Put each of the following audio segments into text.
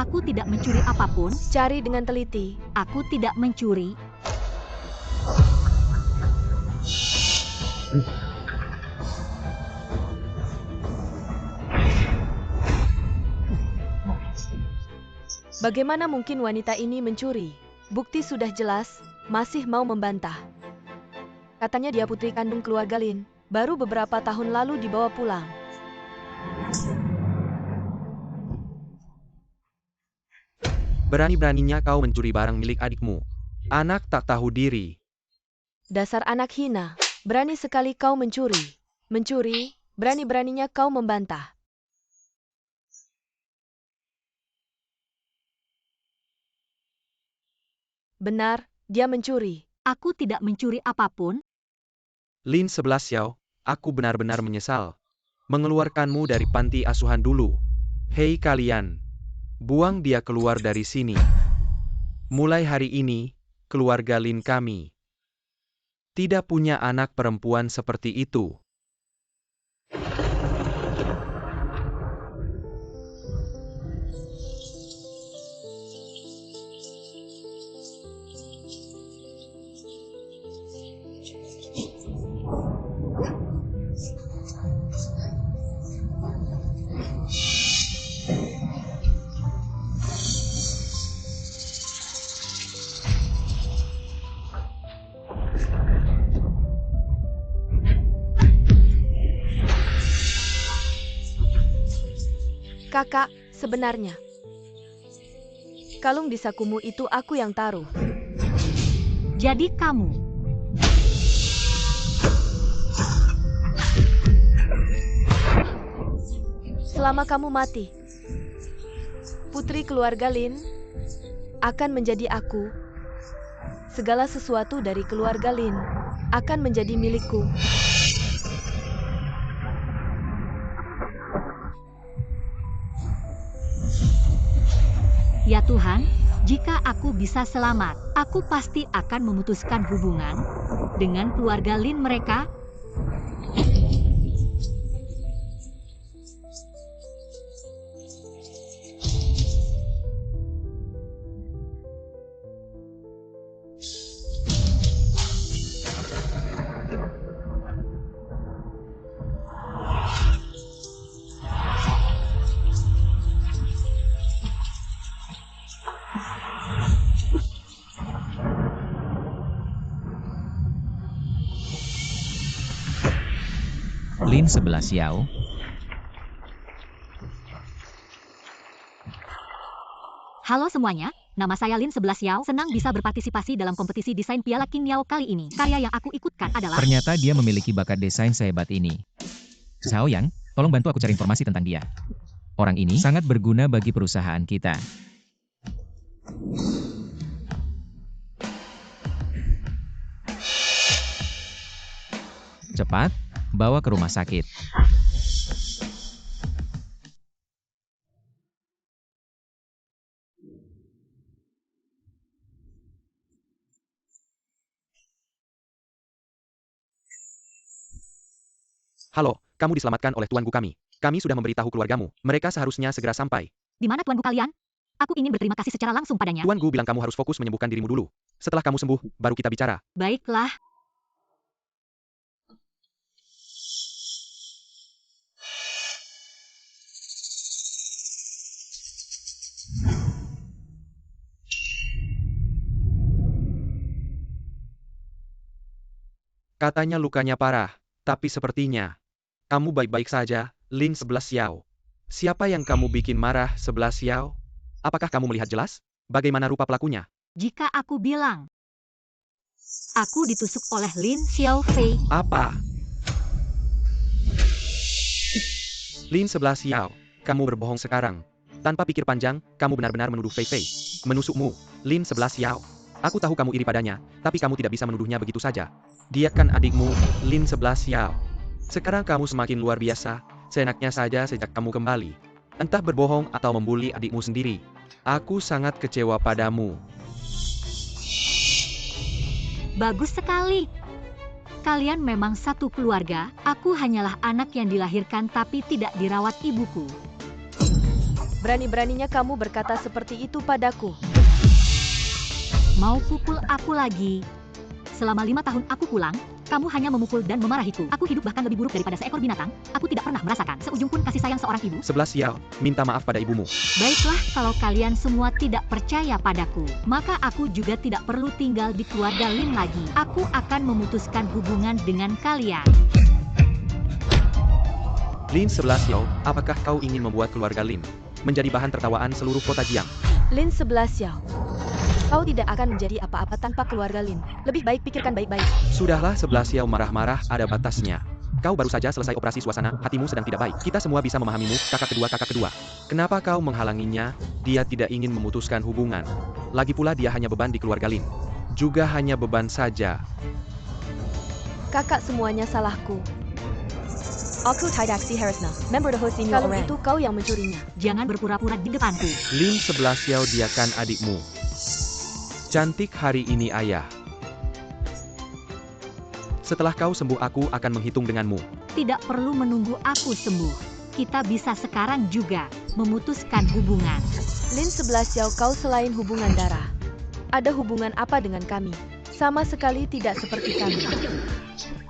Aku tidak mencuri apapun. Cari dengan teliti. Aku tidak mencuri. Bagaimana mungkin wanita ini mencuri? Bukti sudah jelas, masih mau membantah. Katanya dia putri kandung keluarga Lin, baru beberapa tahun lalu dibawa pulang. Berani-beraninya kau mencuri barang milik adikmu. Anak tak tahu diri. Dasar anak hina, berani sekali kau mencuri. Mencuri, berani-beraninya kau membantah. Benar, dia mencuri. Aku tidak mencuri apapun. Lin 11 Xiao, aku benar-benar menyesal mengeluarkanmu dari panti asuhan dulu. Hei kalian, buang dia keluar dari sini. Mulai hari ini, keluarga Lin kami tidak punya anak perempuan seperti itu. Kakak, sebenarnya kalung di sakumu itu aku yang taruh. Jadi kamu. Selama kamu mati, putri keluarga Lin akan menjadi aku. Segala sesuatu dari keluarga Lin akan menjadi milikku. Ya Tuhan, jika aku bisa selamat, aku pasti akan memutuskan hubungan dengan keluarga Lin mereka. Lin 11 Xiao. Halo semuanya, nama saya Lin 11 Xiao. Senang bisa berpartisipasi dalam kompetisi desain Piala King Yao kali ini. Karya yang aku ikutkan adalah... Ternyata dia memiliki bakat desain sehebat ini. Xiao Yang, tolong bantu aku cari informasi tentang dia. Orang ini sangat berguna bagi perusahaan kita. Cepat, bawa ke rumah sakit. Halo, kamu diselamatkan oleh tuanku kami. Kami sudah memberitahu keluargamu. Mereka seharusnya segera sampai. Di mana tuanku kalian? Aku ingin berterima kasih secara langsung padanya. Tuanku bilang kamu harus fokus menyembuhkan dirimu dulu. Setelah kamu sembuh, baru kita bicara. Baiklah. Katanya lukanya parah, tapi sepertinya kamu baik-baik saja, Lin 11 Xiao. Siapa yang kamu bikin marah 11 Xiao? Apakah kamu melihat jelas? Bagaimana rupa pelakunya? Jika aku bilang, aku ditusuk oleh Lin Xiaofei. Apa? Lin 11 Xiao, kamu berbohong sekarang. Tanpa pikir panjang, kamu benar-benar menuduh Fei Fei menusukmu. Lin 11 Xiao, aku tahu kamu iri padanya, tapi kamu tidak bisa menuduhnya begitu saja. Dia kan adikmu, Lin 11 Xiao. Sekarang kamu semakin luar biasa, seenaknya saja sejak kamu kembali. Entah berbohong atau membuli adikmu sendiri. Aku sangat kecewa padamu. Bagus sekali. Kalian memang satu keluarga. Aku hanyalah anak yang dilahirkan tapi tidak dirawat ibuku. Berani-beraninya kamu berkata seperti itu padaku. Mau pukul aku lagi? Selama 5 tahun aku pulang, kamu hanya memukul dan memarahiku. Aku hidup bahkan lebih buruk daripada seekor binatang. Aku tidak pernah merasakan seujung pun kasih sayang seorang ibu. 11 Xiao, minta maaf pada ibumu. Baiklah, kalau kalian semua tidak percaya padaku, maka aku juga tidak perlu tinggal di keluarga Lin lagi. Aku akan memutuskan hubungan dengan kalian. Lin 11 Xiao, apakah kau ingin membuat keluarga Lin menjadi bahan tertawaan seluruh kota Jiang? Lin 11 Xiao. Kau tidak akan menjadi apa-apa tanpa keluarga Lin. Lebih baik pikirkan baik-baik. Sudahlah 11 Xiao, marah-marah ada batasnya. Kau baru saja selesai operasi suasana, hatimu sedang tidak baik. Kita semua bisa memahamimu, kakak kedua. Kenapa kau menghalanginya? Dia tidak ingin memutuskan hubungan. Lagi pula dia hanya beban di keluarga Lin. Juga hanya beban saja. Kakak, semuanya salahku. Aku tidak si Harusna, member the hosting Kalau orang. itu kau yang mencurinya. Jangan berpura-pura di depanku. Lin 11 Xiao, dia kan adikmu. Cantik hari ini ayah. Setelah kau sembuh aku akan menghitung denganmu. Tidak perlu menunggu aku sembuh. Kita bisa sekarang juga memutuskan hubungan. Lin 11 Xiao, kau selain hubungan darah. Ada hubungan apa dengan kami? Sama sekali tidak seperti kami.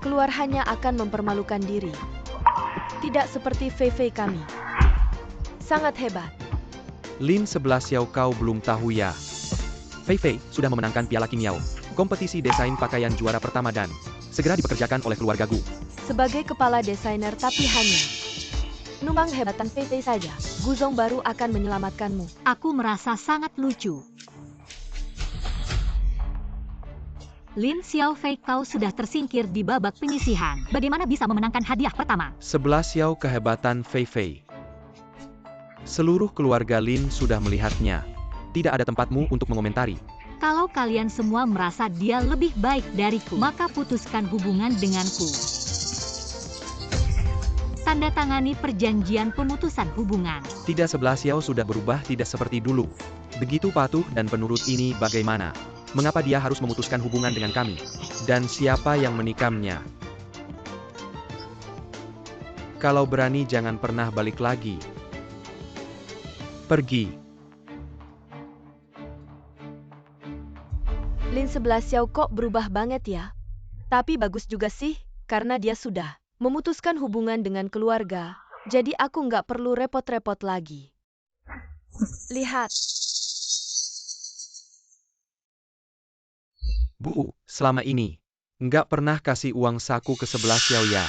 Keluar hanya akan mempermalukan diri. Tidak seperti Fei Fei kami. Sangat hebat. Lin 11 Xiao, kau belum tahu ya. Fei Fei sudah memenangkan Piala King Yao, kompetisi desain pakaian juara pertama dan segera dipekerjakan oleh keluarga Gu. Sebagai kepala desainer tapi hanya numpang hebatan Fei Fei saja. Guzong baru akan menyelamatkanmu. Aku merasa sangat lucu. Lin Xiao Fei, kau sudah tersingkir di babak penyisihan. Bagaimana bisa memenangkan hadiah pertama? 11 Xiao, kehebatan Fei Fei. Seluruh keluarga Lin sudah melihatnya. Tidak ada tempatmu untuk mengomentari. Kalau kalian semua merasa dia lebih baik dariku, maka putuskan hubungan denganku. Tanda tangani perjanjian pemutusan hubungan. Tidak, 11 Xiao sudah berubah, tidak seperti dulu. Begitu patuh dan penurut ini bagaimana? Mengapa dia harus memutuskan hubungan dengan kami? Dan siapa yang menikamnya? Kalau berani jangan pernah balik lagi. Pergi. Lin 11 Xiao kok berubah banget ya? Tapi bagus juga sih, karena dia sudah memutuskan hubungan dengan keluarga. Jadi aku nggak perlu repot-repot lagi. Lihat. Bu, selama ini, nggak pernah kasih uang saku ke 11 Xiao ya.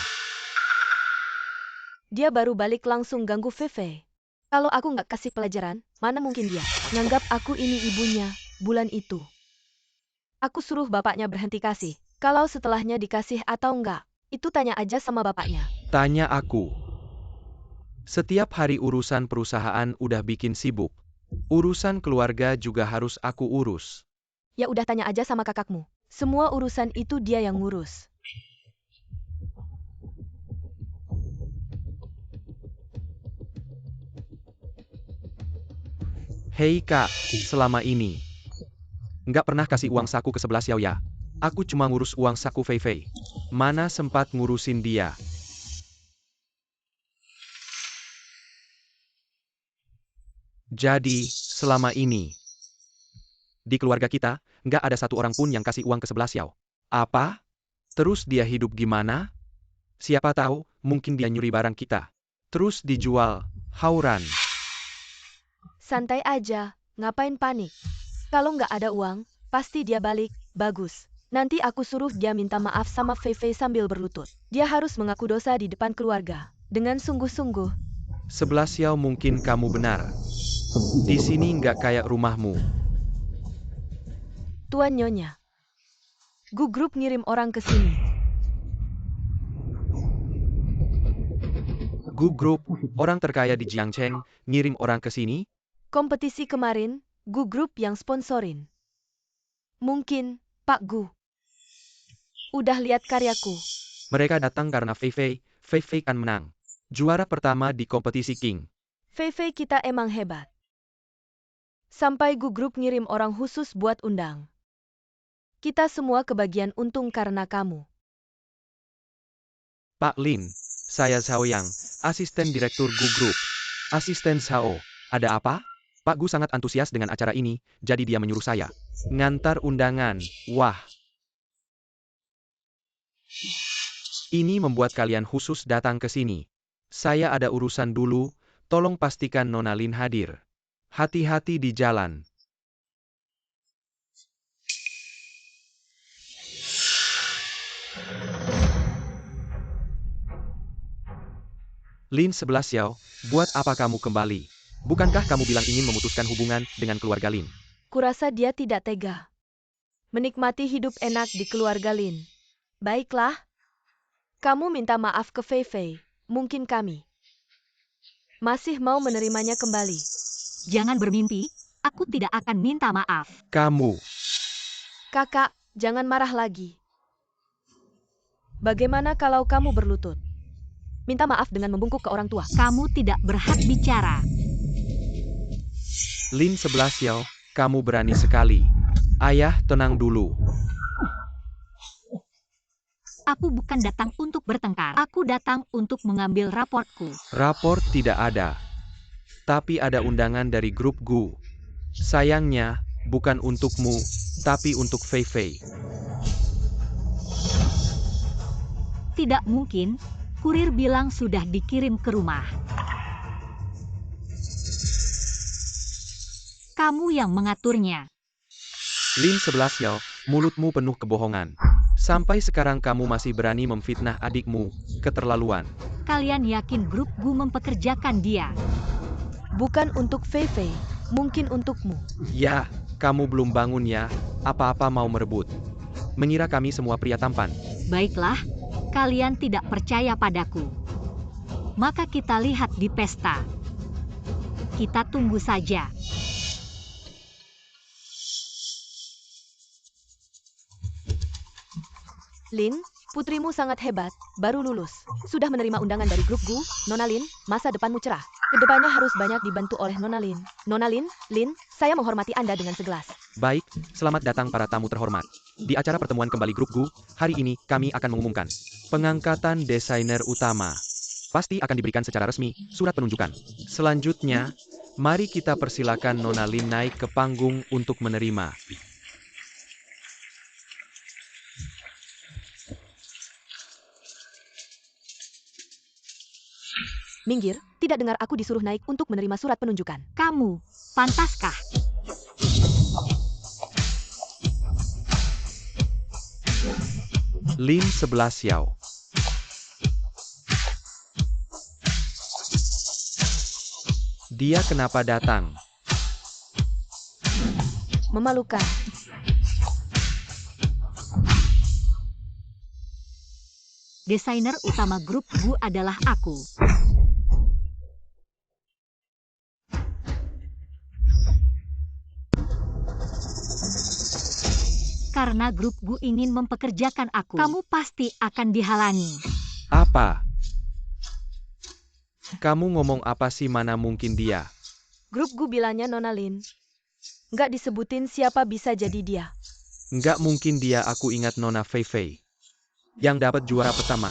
Dia baru balik langsung ganggu Fei Fei. Kalau aku nggak kasih pelajaran, mana mungkin dia nganggap aku ini ibunya bulan itu. Aku suruh bapaknya berhenti kasih. Kalau setelahnya dikasih atau enggak, itu tanya aja sama bapaknya. Tanya aku. Setiap hari urusan perusahaan udah bikin sibuk. Urusan keluarga juga harus aku urus. Ya udah tanya aja sama kakakmu. Semua urusan itu dia yang ngurus. Hei kak, selama ini nggak pernah kasih uang saku ke 11 Xiao ya. Aku cuma ngurus uang saku Fei Fei. Mana sempat ngurusin dia. Jadi, selama ini di keluarga kita, nggak ada satu orang pun yang kasih uang ke 11 Xiao. Apa? Terus dia hidup gimana? Siapa tahu, mungkin dia nyuri barang kita. Terus dijual, hauran. Santai aja, ngapain panik? Kalau nggak ada uang, pasti dia balik. Bagus. Nanti aku suruh dia minta maaf sama Fei Fei sambil berlutut. Dia harus mengaku dosa di depan keluarga. Dengan sungguh-sungguh. 11 Xiao, mungkin kamu benar. Di sini nggak kayak rumahmu. Tuan Nyonya. Gu Group ngirim orang ke sini. Gu Group, orang terkaya di Jiangcheng, ngirim orang ke sini? Kompetisi kemarin, Gu Group yang sponsorin. Mungkin, Pak Gu. Udah lihat karyaku. Mereka datang karena Fei Fei kan menang. Juara pertama di kompetisi King. Fei Fei kita emang hebat. Sampai Gu Group ngirim orang khusus buat undang. Kita semua kebagian untung karena kamu. Pak Lin, saya Zhao Yang, asisten direktur Gu Group. Asisten Zhao, Ada apa? Pak Gu sangat antusias dengan acara ini, jadi dia menyuruh saya ngantar undangan. Wah. Ini membuat kalian khusus datang ke sini. Saya ada urusan dulu, tolong pastikan Nona Lin hadir. Hati-hati di jalan. Lin 11 Xiao, buat apa kamu kembali? Bukankah kamu bilang ingin memutuskan hubungan dengan keluarga Lin? Kurasa dia tidak tega. Menikmati hidup enak di keluarga Lin. Baiklah. Kamu minta maaf ke Fei Fei. Mungkin kami masih mau menerimanya kembali. Jangan bermimpi, aku tidak akan minta maaf. Kamu. Kakak, jangan marah lagi. Bagaimana kalau kamu berlutut? Minta maaf dengan membungkuk ke orang tua. Kamu tidak berhak bicara. Lin 11 Xiao, kamu berani sekali. Ayah, tenang dulu. Aku bukan datang untuk bertengkar. Aku datang untuk mengambil raportku. Raport tidak ada. Tapi ada undangan dari grup Gu. Sayangnya, bukan untukmu, tapi untuk Fei Fei. Tidak mungkin. Kurir bilang sudah dikirim ke rumah. Kamu yang mengaturnya. Lin 11 Xiao, mulutmu penuh kebohongan. Sampai sekarang kamu masih berani memfitnah adikmu. Keterlaluan. Kalian yakin grup Gu mempekerjakan dia? Bukan untuk Fei Fei, mungkin untukmu. Ya, kamu belum bangun ya, apa-apa mau merebut. Mengira kami semua pria tampan. Baiklah, kalian tidak percaya padaku. Maka kita lihat di pesta. Kita tunggu saja. Lin, putrimu sangat hebat, baru lulus. Sudah menerima undangan dari grup Gu. Nona Lin, masa depanmu cerah. Kedepannya harus banyak dibantu oleh Nona Lin. Nona Lin, saya menghormati Anda dengan segelas. Baik, selamat datang para tamu terhormat. Di acara pertemuan kembali grup Gu, hari ini kami akan mengumumkan pengangkatan desainer utama. Pasti akan diberikan secara resmi surat penunjukan. Selanjutnya, mari kita persilakan Nona Lin naik ke panggung untuk menerima. Minggir, tidak dengar aku disuruh naik untuk menerima surat penunjukan. Kamu, pantaskah? Lin 11 Xiao. Dia kenapa datang? Memalukan. Desainer utama grup Gu adalah aku. Karena grup Gu ingin mempekerjakan aku, kamu pasti akan dihalangi. Apa? Kamu ngomong apa sih, mana mungkin dia? Grup Gu bilangnya Nona Lin. Nggak disebutin siapa bisa jadi dia. Nggak mungkin dia, aku ingat Nona Fei Fei. Yang dapat juara pertama.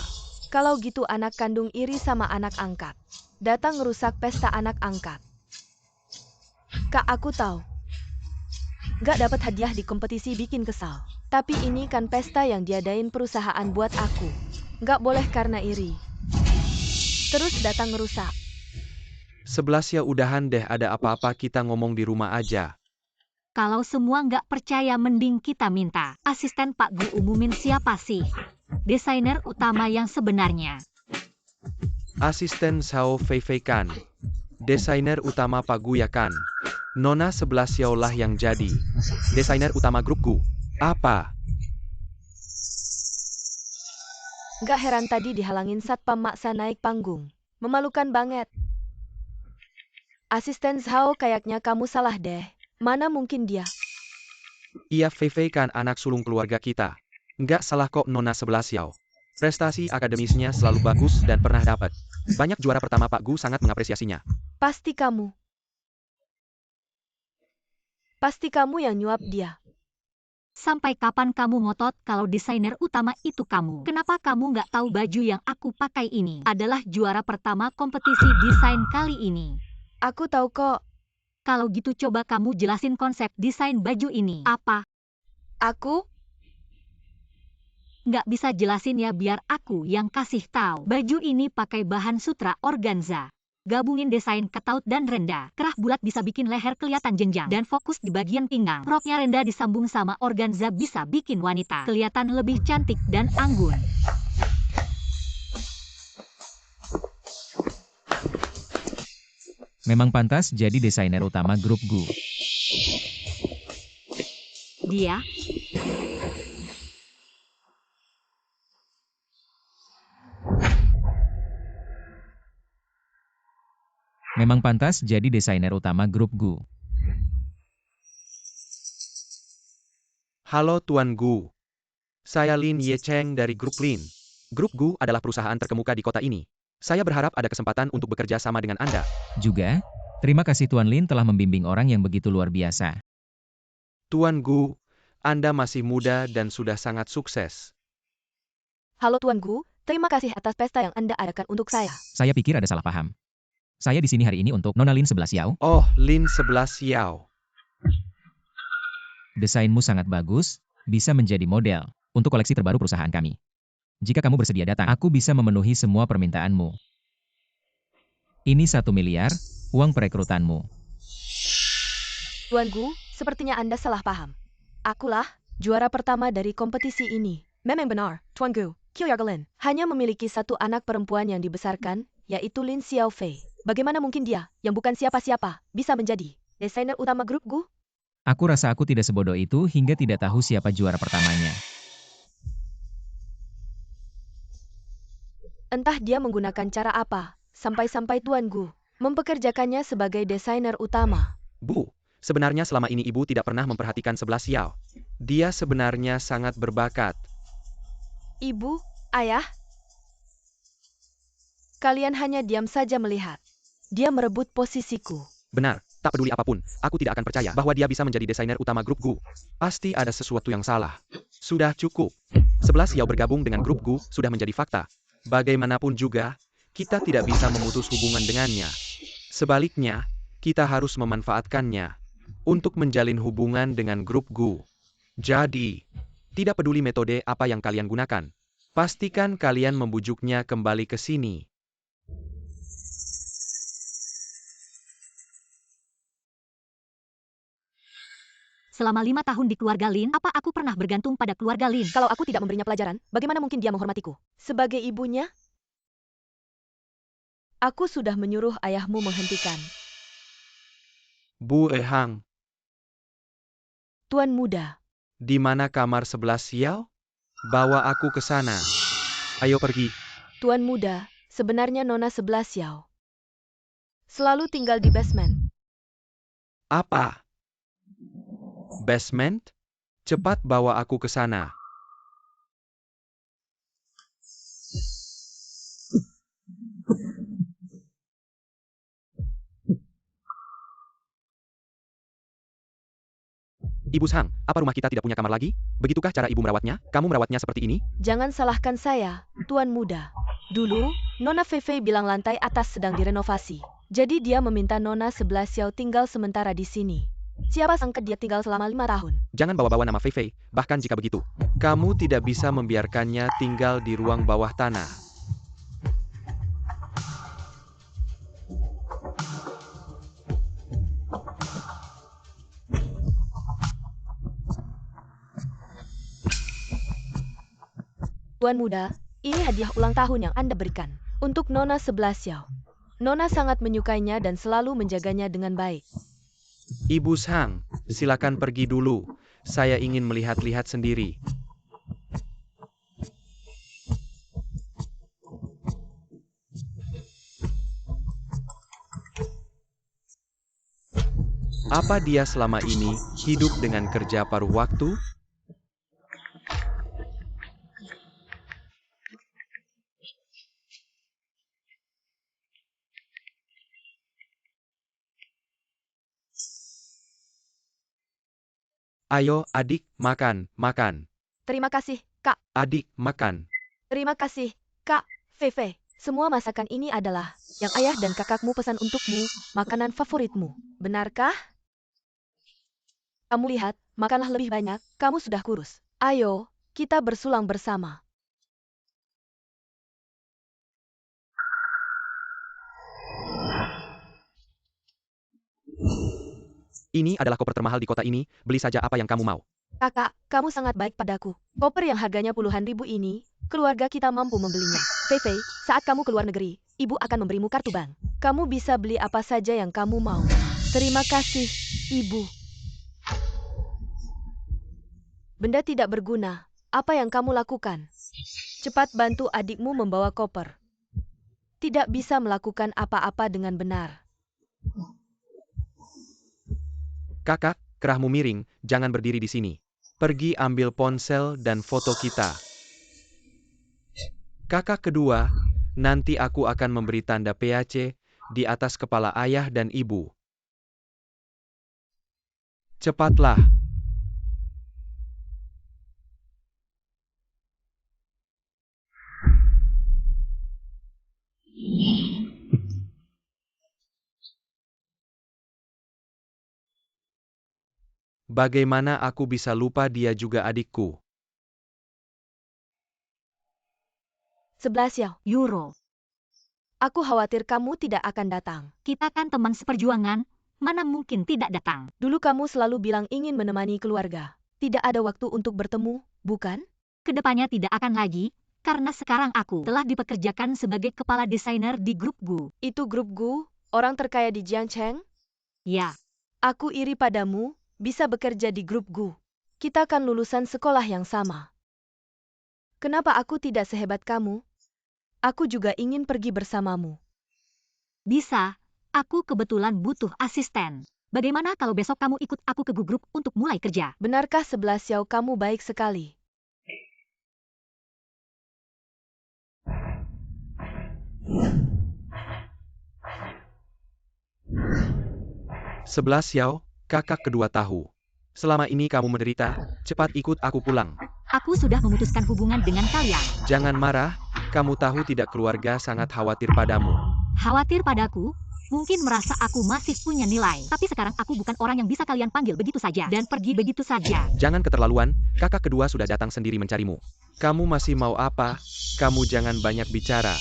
Kalau gitu anak kandung iri sama anak angkat. Datang ngerusak pesta anak angkat. Kak, aku tahu. Nggak dapat hadiah di kompetisi bikin kesal. Tapi ini kan pesta yang diadain perusahaan buat aku. Nggak boleh karena iri. Terus datang ngerusak. 11 ya udahan deh, ada apa-apa kita ngomong di rumah aja. Kalau semua nggak percaya mending kita minta asisten Pak Gu umumin siapa sih desainer utama yang sebenarnya. Asisten Xiao Fei Fei kan. Desainer utama Pak Gu ya kan. Nona 11 Xiao lah yang jadi desainer utama grup Gu. Apa? Nggak heran tadi dihalangin satpam maksa naik panggung. Memalukan banget. Asisten Zhao, kayaknya kamu salah deh. Mana mungkin dia? Iya, Fei Fei kan anak sulung keluarga kita. Nggak salah kok Nona 11 Xiao. Prestasi akademisnya selalu bagus dan pernah dapat banyak juara pertama. Pak Gu sangat mengapresiasinya. Pasti kamu. Pasti kamu yang nyuap dia. Sampai kapan kamu ngotot kalau desainer utama itu kamu? Kenapa kamu nggak tahu baju yang aku pakai ini adalah juara pertama kompetisi desain kali ini? Aku tahu kok. Kalau gitu coba kamu jelasin konsep desain baju ini. Apa? Aku? Nggak bisa jelasin ya, biar aku yang kasih tahu. Baju ini pakai bahan sutra organza. Gabungin desain ketaut dan rendah. Kerah bulat bisa bikin leher kelihatan jenjang dan fokus di bagian pinggang. Roknya rendah disambung sama organza bisa bikin wanita kelihatan lebih cantik dan anggun. Memang pantas jadi desainer utama grup Gu. Dia Memang pantas jadi desainer utama grup Gu. Halo Tuan Gu. Saya Lin Ye Cheng dari Grup Lin. Grup Gu adalah perusahaan terkemuka di kota ini. Saya berharap ada kesempatan untuk bekerja sama dengan Anda. Juga, terima kasih Tuan Lin telah membimbing orang yang begitu luar biasa. Tuan Gu, Anda masih muda dan sudah sangat sukses. Halo Tuan Gu, terima kasih atas pesta yang Anda adakan untuk saya. Saya pikir ada salah paham. Saya di sini hari ini untuk Nona Lin 11 Yao. Oh, Lin 11 Yao. Desainmu sangat bagus, bisa menjadi model untuk koleksi terbaru perusahaan kami. Jika kamu bersedia datang, aku bisa memenuhi semua permintaanmu. Ini 1 miliar, uang perekrutanmu. Tuan Gu, sepertinya Anda salah paham. Akulah juara pertama dari kompetisi ini. Memang benar, Tuan Gu, Qiuyargelin hanya memiliki 1 anak perempuan yang dibesarkan, yaitu Lin Xiaofei. Bagaimana mungkin dia, yang bukan siapa-siapa, bisa menjadi desainer utama grup Gu? Aku rasa aku tidak sebodoh itu hingga tidak tahu siapa juara pertamanya. Entah dia menggunakan cara apa, sampai-sampai Tuan Gu mempekerjakannya sebagai desainer utama. Bu, sebenarnya selama ini Ibu tidak pernah memperhatikan 11 Yao. Dia sebenarnya sangat berbakat. Ibu, Ayah, kalian hanya diam saja melihat. Dia merebut posisiku. Benar, tak peduli apapun, aku tidak akan percaya bahwa dia bisa menjadi desainer utama grup Gu. Pasti ada sesuatu yang salah. Sudah cukup. 11 Yao bergabung dengan grup Gu sudah menjadi fakta. Bagaimanapun juga, kita tidak bisa memutus hubungan dengannya. Sebaliknya, kita harus memanfaatkannya untuk menjalin hubungan dengan grup Gu. Jadi, tidak peduli metode apa yang kalian gunakan, pastikan kalian membujuknya kembali ke sini. selama 5 tahun di keluarga Lin, apa aku pernah bergantung pada keluarga Lin? Kalau aku tidak memberinya pelajaran, bagaimana mungkin dia menghormatiku? Sebagai ibunya, aku sudah menyuruh ayahmu menghentikan. Bu Ehang, Tuan muda, di mana kamar 11 Yao? Bawa aku ke sana. Ayo pergi. Tuan muda, sebenarnya Nona 11 Yao selalu tinggal di basement. Apa? Basement? Cepat bawa aku ke sana. Ibu Sang, apa rumah kita tidak punya kamar lagi? Begitukah cara ibu merawatnya? Kamu merawatnya seperti ini? Jangan salahkan saya, Tuan muda. Dulu, Nona Feifei bilang lantai atas sedang direnovasi. Jadi dia meminta Nona 11 Yao tinggal sementara di sini. Siapa sangka dia tinggal selama 5 tahun. Jangan bawa-bawa nama Feifei, bahkan jika begitu. Kamu tidak bisa membiarkannya tinggal di ruang bawah tanah. Tuan muda, ini hadiah ulang tahun yang Anda berikan untuk Nona 11 Yao. Nona sangat menyukainya dan selalu menjaganya dengan baik. Ibu Sang, silakan pergi dulu. Saya ingin melihat-lihat sendiri. Apa dia selama ini hidup dengan kerja paruh waktu? Ayo, adik, makan, makan. Terima kasih, Kak. Adik, makan. Terima kasih, Kak Feifei. Semua masakan ini adalah yang ayah dan kakakmu pesan untukmu, makanan favoritmu. Benarkah? Kamu lihat, makanlah lebih banyak, kamu sudah kurus. Ayo, kita bersulang bersama. Ini adalah koper termahal di kota ini, beli saja apa yang kamu mau. Kakak, kamu sangat baik padaku. Koper yang harganya puluhan ribu ini, keluarga kita mampu membelinya. Fei Fei, saat kamu keluar negeri, ibu akan memberimu kartu bank. Kamu bisa beli apa saja yang kamu mau. Terima kasih, ibu. Benda tidak berguna. Apa yang kamu lakukan? Cepat bantu adikmu membawa koper. Tidak bisa melakukan apa-apa dengan benar. Kakak, kerahmu miring, jangan berdiri di sini. Pergi ambil ponsel dan foto kita. Kakak kedua, nanti aku akan memberi tanda PAC di atas kepala ayah dan ibu. Cepatlah. Bagaimana aku bisa lupa dia juga adikku? 11 Yao. Euro. Aku khawatir kamu tidak akan datang. Kita kan teman seperjuangan, mana mungkin tidak datang. Dulu kamu selalu bilang ingin menemani keluarga. Tidak ada waktu untuk bertemu, bukan? Kedepannya tidak akan lagi, karena sekarang aku telah dipekerjakan sebagai kepala desainer di grup Gu. Itu grup Gu, orang terkaya di Jiangcheng? Ya, Aku iri padamu, bisa bekerja di grup Gu. Kita kan lulusan sekolah yang sama. Kenapa aku tidak sehebat kamu? Aku juga ingin pergi bersamamu. bisa. Aku kebetulan butuh asisten. Bagaimana kalau besok kamu ikut aku ke Gu Group untuk mulai kerja? Benarkah 11 Yao kamu baik sekali? Sebelas Yao, kakak kedua tahu. Selama ini kamu menderita, cepat ikut aku pulang. Aku sudah memutuskan hubungan dengan kalian. Jangan marah, kamu tahu tidak keluarga sangat khawatir padamu. Khawatir padaku? Mungkin merasa aku masih punya nilai. Tapi sekarang aku bukan orang yang bisa kalian panggil begitu saja dan pergi begitu saja. Jangan keterlaluan, kakak kedua sudah datang sendiri mencarimu. Kamu masih mau apa? Kamu jangan banyak bicara.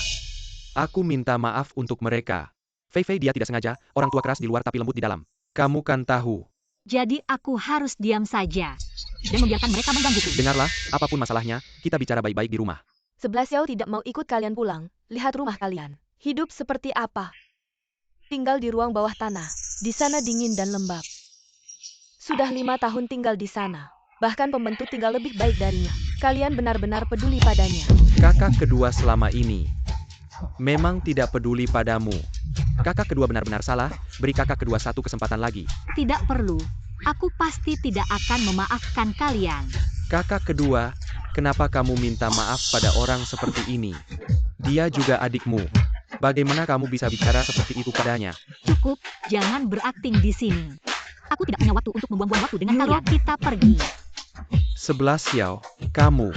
Aku minta maaf untuk mereka. Fei Fei dia tidak sengaja, orang tua keras di luar tapi lembut di dalam. Kamu kan tahu. Jadi aku harus diam saja dan membiarkan mereka menggangguku. Dengarlah, apapun masalahnya, kita bicara baik-baik di rumah. 11 Yao tidak mau ikut kalian pulang. Lihat rumah kalian. Hidup seperti apa? Tinggal di ruang bawah tanah. Di sana dingin dan lembab. Sudah 5 tahun tinggal di sana. Bahkan pembantu tinggal lebih baik darinya. Kalian benar-benar peduli padanya. Kakak kedua selama ini memang tidak peduli padamu. Kakak kedua benar-benar salah, beri kakak kedua satu kesempatan lagi. Tidak perlu. Aku pasti tidak akan memaafkan kalian. Kakak kedua, kenapa kamu minta maaf pada orang seperti ini? Dia juga adikmu. Bagaimana kamu bisa bicara seperti itu padanya? Cukup, jangan berakting di sini. Aku tidak punya waktu untuk membuang-buang waktu dengan kalian. Kita pergi. 11 Yao, kamu.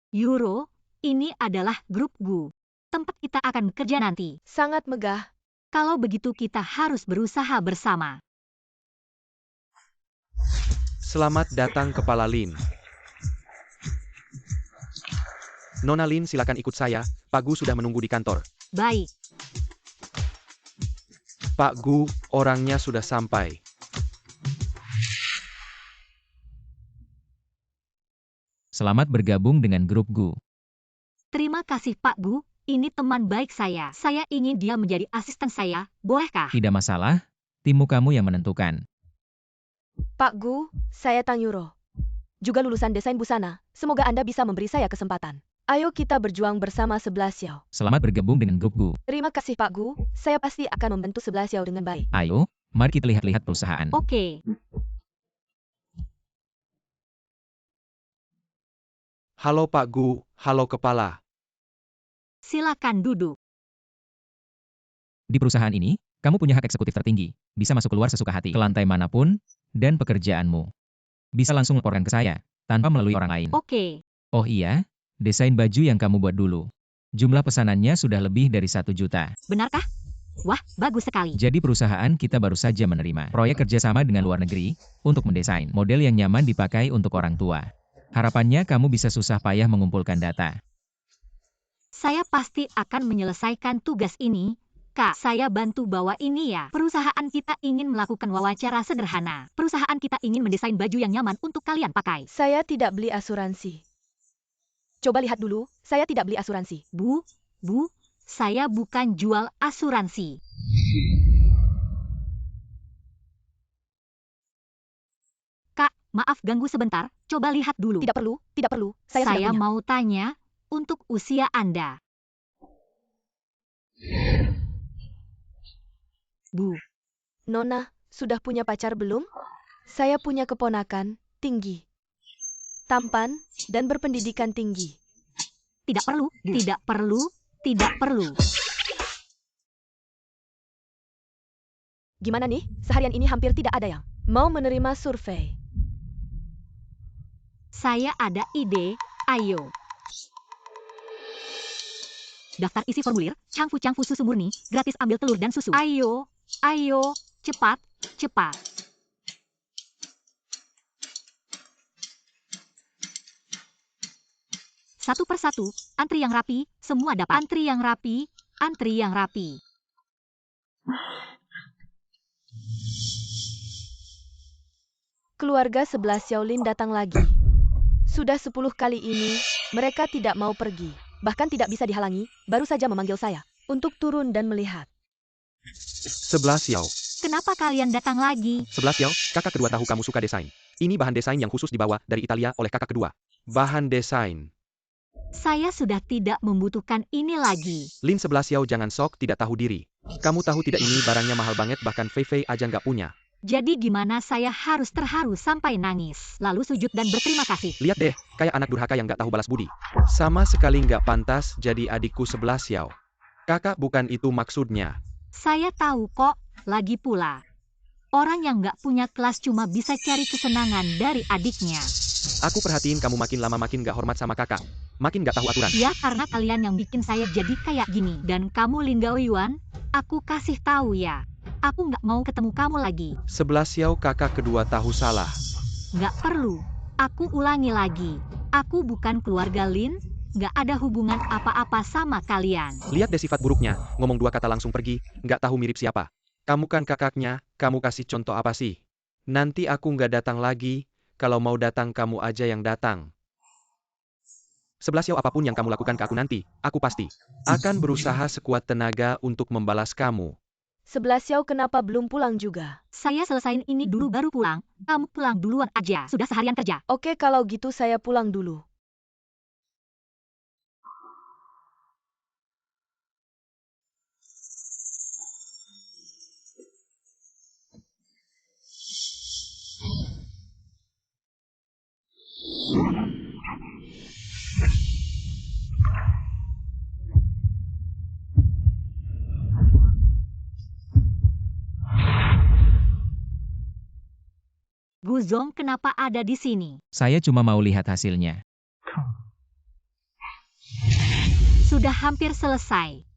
Euro, ini adalah grup Gu. Tempat kita akan bekerja nanti. Sangat megah. Kalau begitu kita harus berusaha bersama. Selamat datang Kepala Lin. Nona Lin silakan ikut saya, Pak Gu sudah menunggu di kantor. Baik. Pak Gu, orangnya sudah sampai. Selamat bergabung dengan grup Gu. Terima kasih Pak Gu, ini teman baik saya. Saya ingin dia menjadi asisten saya, bolehkah? Tidak masalah, timmu kamu yang menentukan. Pak Gu, saya Tang Yuro. Juga lulusan desain busana. Semoga Anda bisa memberi saya kesempatan. Ayo kita berjuang bersama 11 Yao. Selamat bergabung dengan grup Gu. Terima kasih Pak Gu, saya pasti akan membantu 11 Yao dengan baik. Ayo, mari kita lihat-lihat perusahaan. Oke. Halo Pak Gu, halo Kepala. Silakan duduk. Di perusahaan ini, kamu punya hak eksekutif tertinggi, bisa masuk keluar sesuka hati, ke lantai manapun, dan pekerjaanmu. Bisa langsung laporkan ke saya, tanpa melalui orang lain. Oke. Oh iya, Desain baju yang kamu buat dulu. Jumlah pesanannya sudah lebih dari 1 juta. Benarkah? Wah, bagus sekali. Jadi perusahaan kita baru saja menerima proyek kerjasama dengan luar negeri untuk mendesain model yang nyaman dipakai untuk orang tua. Harapannya kamu bisa susah payah mengumpulkan data. Saya pasti akan menyelesaikan tugas ini. Kak, saya bantu bawa ini ya. Perusahaan kita ingin melakukan wawancara sederhana. Perusahaan kita ingin mendesain baju yang nyaman untuk kalian pakai. Saya tidak beli asuransi. Coba lihat dulu, saya tidak beli asuransi. Bu, saya bukan jual asuransi. Kak, maaf ganggu sebentar. Coba lihat dulu. Tidak perlu, tidak perlu. Saya sudah Saya punya. mau tanya, untuk usia Anda. Bu, Nona, sudah punya pacar belum? Saya punya keponakan, tinggi, tampan, dan berpendidikan tinggi. tidak perlu, tidak perlu, tidak perlu. Gimana nih? Seharian ini hampir tidak ada yang mau menerima survei. Saya ada ide, ayo. Daftar isi formulir, Cangfu susu murni, gratis ambil telur dan susu. Ayo, cepat, cepat. Satu persatu, antri yang rapi, semua dapat. Antri yang rapi, antri yang rapi. Keluarga sebelah Xiaolin datang lagi. Sudah 10 kali ini, mereka tidak mau pergi. Bahkan tidak bisa dihalangi, baru saja memanggil saya untuk turun dan melihat. 11 Xiao. Kenapa kalian datang lagi? 11 Xiao, kakak kedua tahu kamu suka desain. Ini bahan desain yang khusus dibawa dari Italia oleh kakak kedua. Bahan desain. Saya sudah tidak membutuhkan ini lagi. Lin 11 Xiao jangan sok tidak tahu diri. Kamu tahu tidak ini barangnya mahal banget bahkan Fei Fei aja nggak punya. Jadi gimana saya harus terharu sampai nangis, lalu sujud dan berterima kasih. Lihat deh, kayak anak durhaka yang nggak tahu balas budi. Sama sekali nggak pantas jadi adikku 11 Xiao. Kakak bukan itu maksudnya. Saya tahu kok, lagi pula. Orang yang nggak punya kelas cuma bisa cari kesenangan dari adiknya. Aku perhatiin kamu makin lama makin nggak hormat sama kakak. Makin nggak tahu aturan. Ya karena kalian yang bikin saya jadi kayak gini. Dan kamu Lin Gaoyuan, aku kasih tahu ya. Aku nggak mau ketemu kamu lagi. 11 Xiao kakak kedua tahu salah. Nggak perlu. Aku ulangi lagi. Aku bukan keluarga Lin, nggak ada hubungan apa-apa sama kalian. Lihat deh sifat buruknya, ngomong 2 kata langsung pergi, nggak tahu mirip siapa. Kamu kan kakaknya, kamu kasih contoh apa sih? Nanti aku nggak datang lagi, kalau mau datang kamu aja yang datang. 11 Xiao apapun yang kamu lakukan ke aku nanti, aku pasti akan berusaha sekuat tenaga untuk membalas kamu. 11 Xiao kenapa belum pulang juga? Saya selesain ini dulu baru pulang. Kamu pulang duluan aja. Sudah seharian kerja. Oke kalau gitu saya pulang dulu. Guzong kenapa ada di sini? Saya cuma mau lihat hasilnya. Sudah hampir selesai.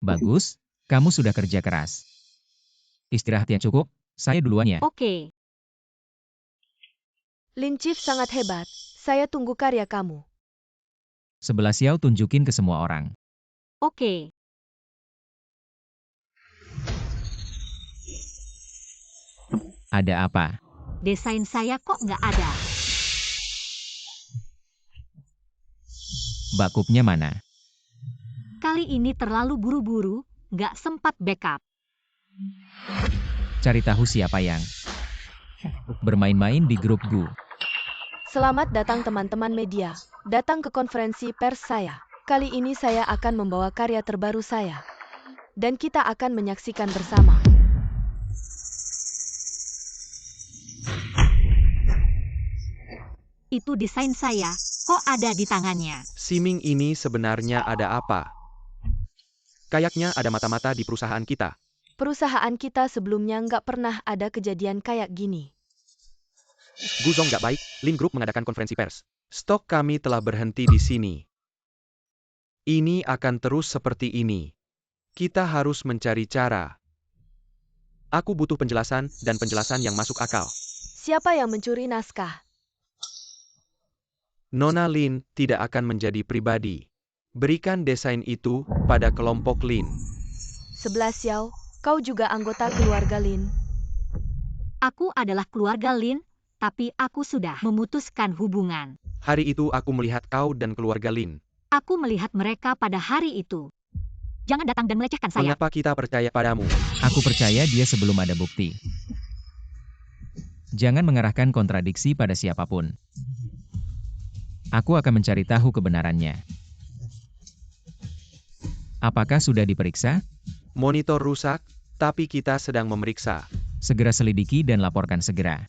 Bagus, kamu sudah kerja keras. Istirahat yang cukup, saya duluan ya. Oke. Lin Chief sangat hebat. Saya tunggu karya kamu. 11 Xiao tunjukin ke semua orang. Oke. Ada apa? Desain saya kok nggak ada. Bakupnya mana? Kali ini terlalu buru-buru, nggak sempat backup. Cari tahu siapa yang bermain-main di grup Gu. Selamat datang teman-teman media. Datang ke konferensi pers saya. Kali ini saya akan membawa karya terbaru saya. Dan kita akan menyaksikan bersama. Itu desain saya, kok ada di tangannya? Siming ini sebenarnya ada apa? Kayaknya ada mata-mata di perusahaan kita. Perusahaan kita sebelumnya nggak pernah ada kejadian kayak gini. Guzong nggak baik, Lin Group mengadakan konferensi pers. Stok kami telah berhenti di sini. Ini akan terus seperti ini. Kita harus mencari cara. Aku butuh penjelasan dan penjelasan yang masuk akal. Siapa yang mencuri naskah? Nona Lin tidak akan menjadi pribadi. Berikan desain itu pada kelompok Lin. 11 Xiao, kau juga anggota keluarga Lin. Aku adalah keluarga Lin, tapi aku sudah memutuskan hubungan. Hari itu aku melihat kau dan keluarga Lin. Aku melihat mereka pada hari itu. Jangan datang dan melecehkan saya. Mengapa kita percaya padamu? Aku percaya dia sebelum ada bukti. Jangan mengarahkan kontradiksi pada siapapun. Aku akan mencari tahu kebenarannya. Apakah sudah diperiksa? Monitor rusak, tapi kita sedang memeriksa. Segera selidiki dan laporkan segera.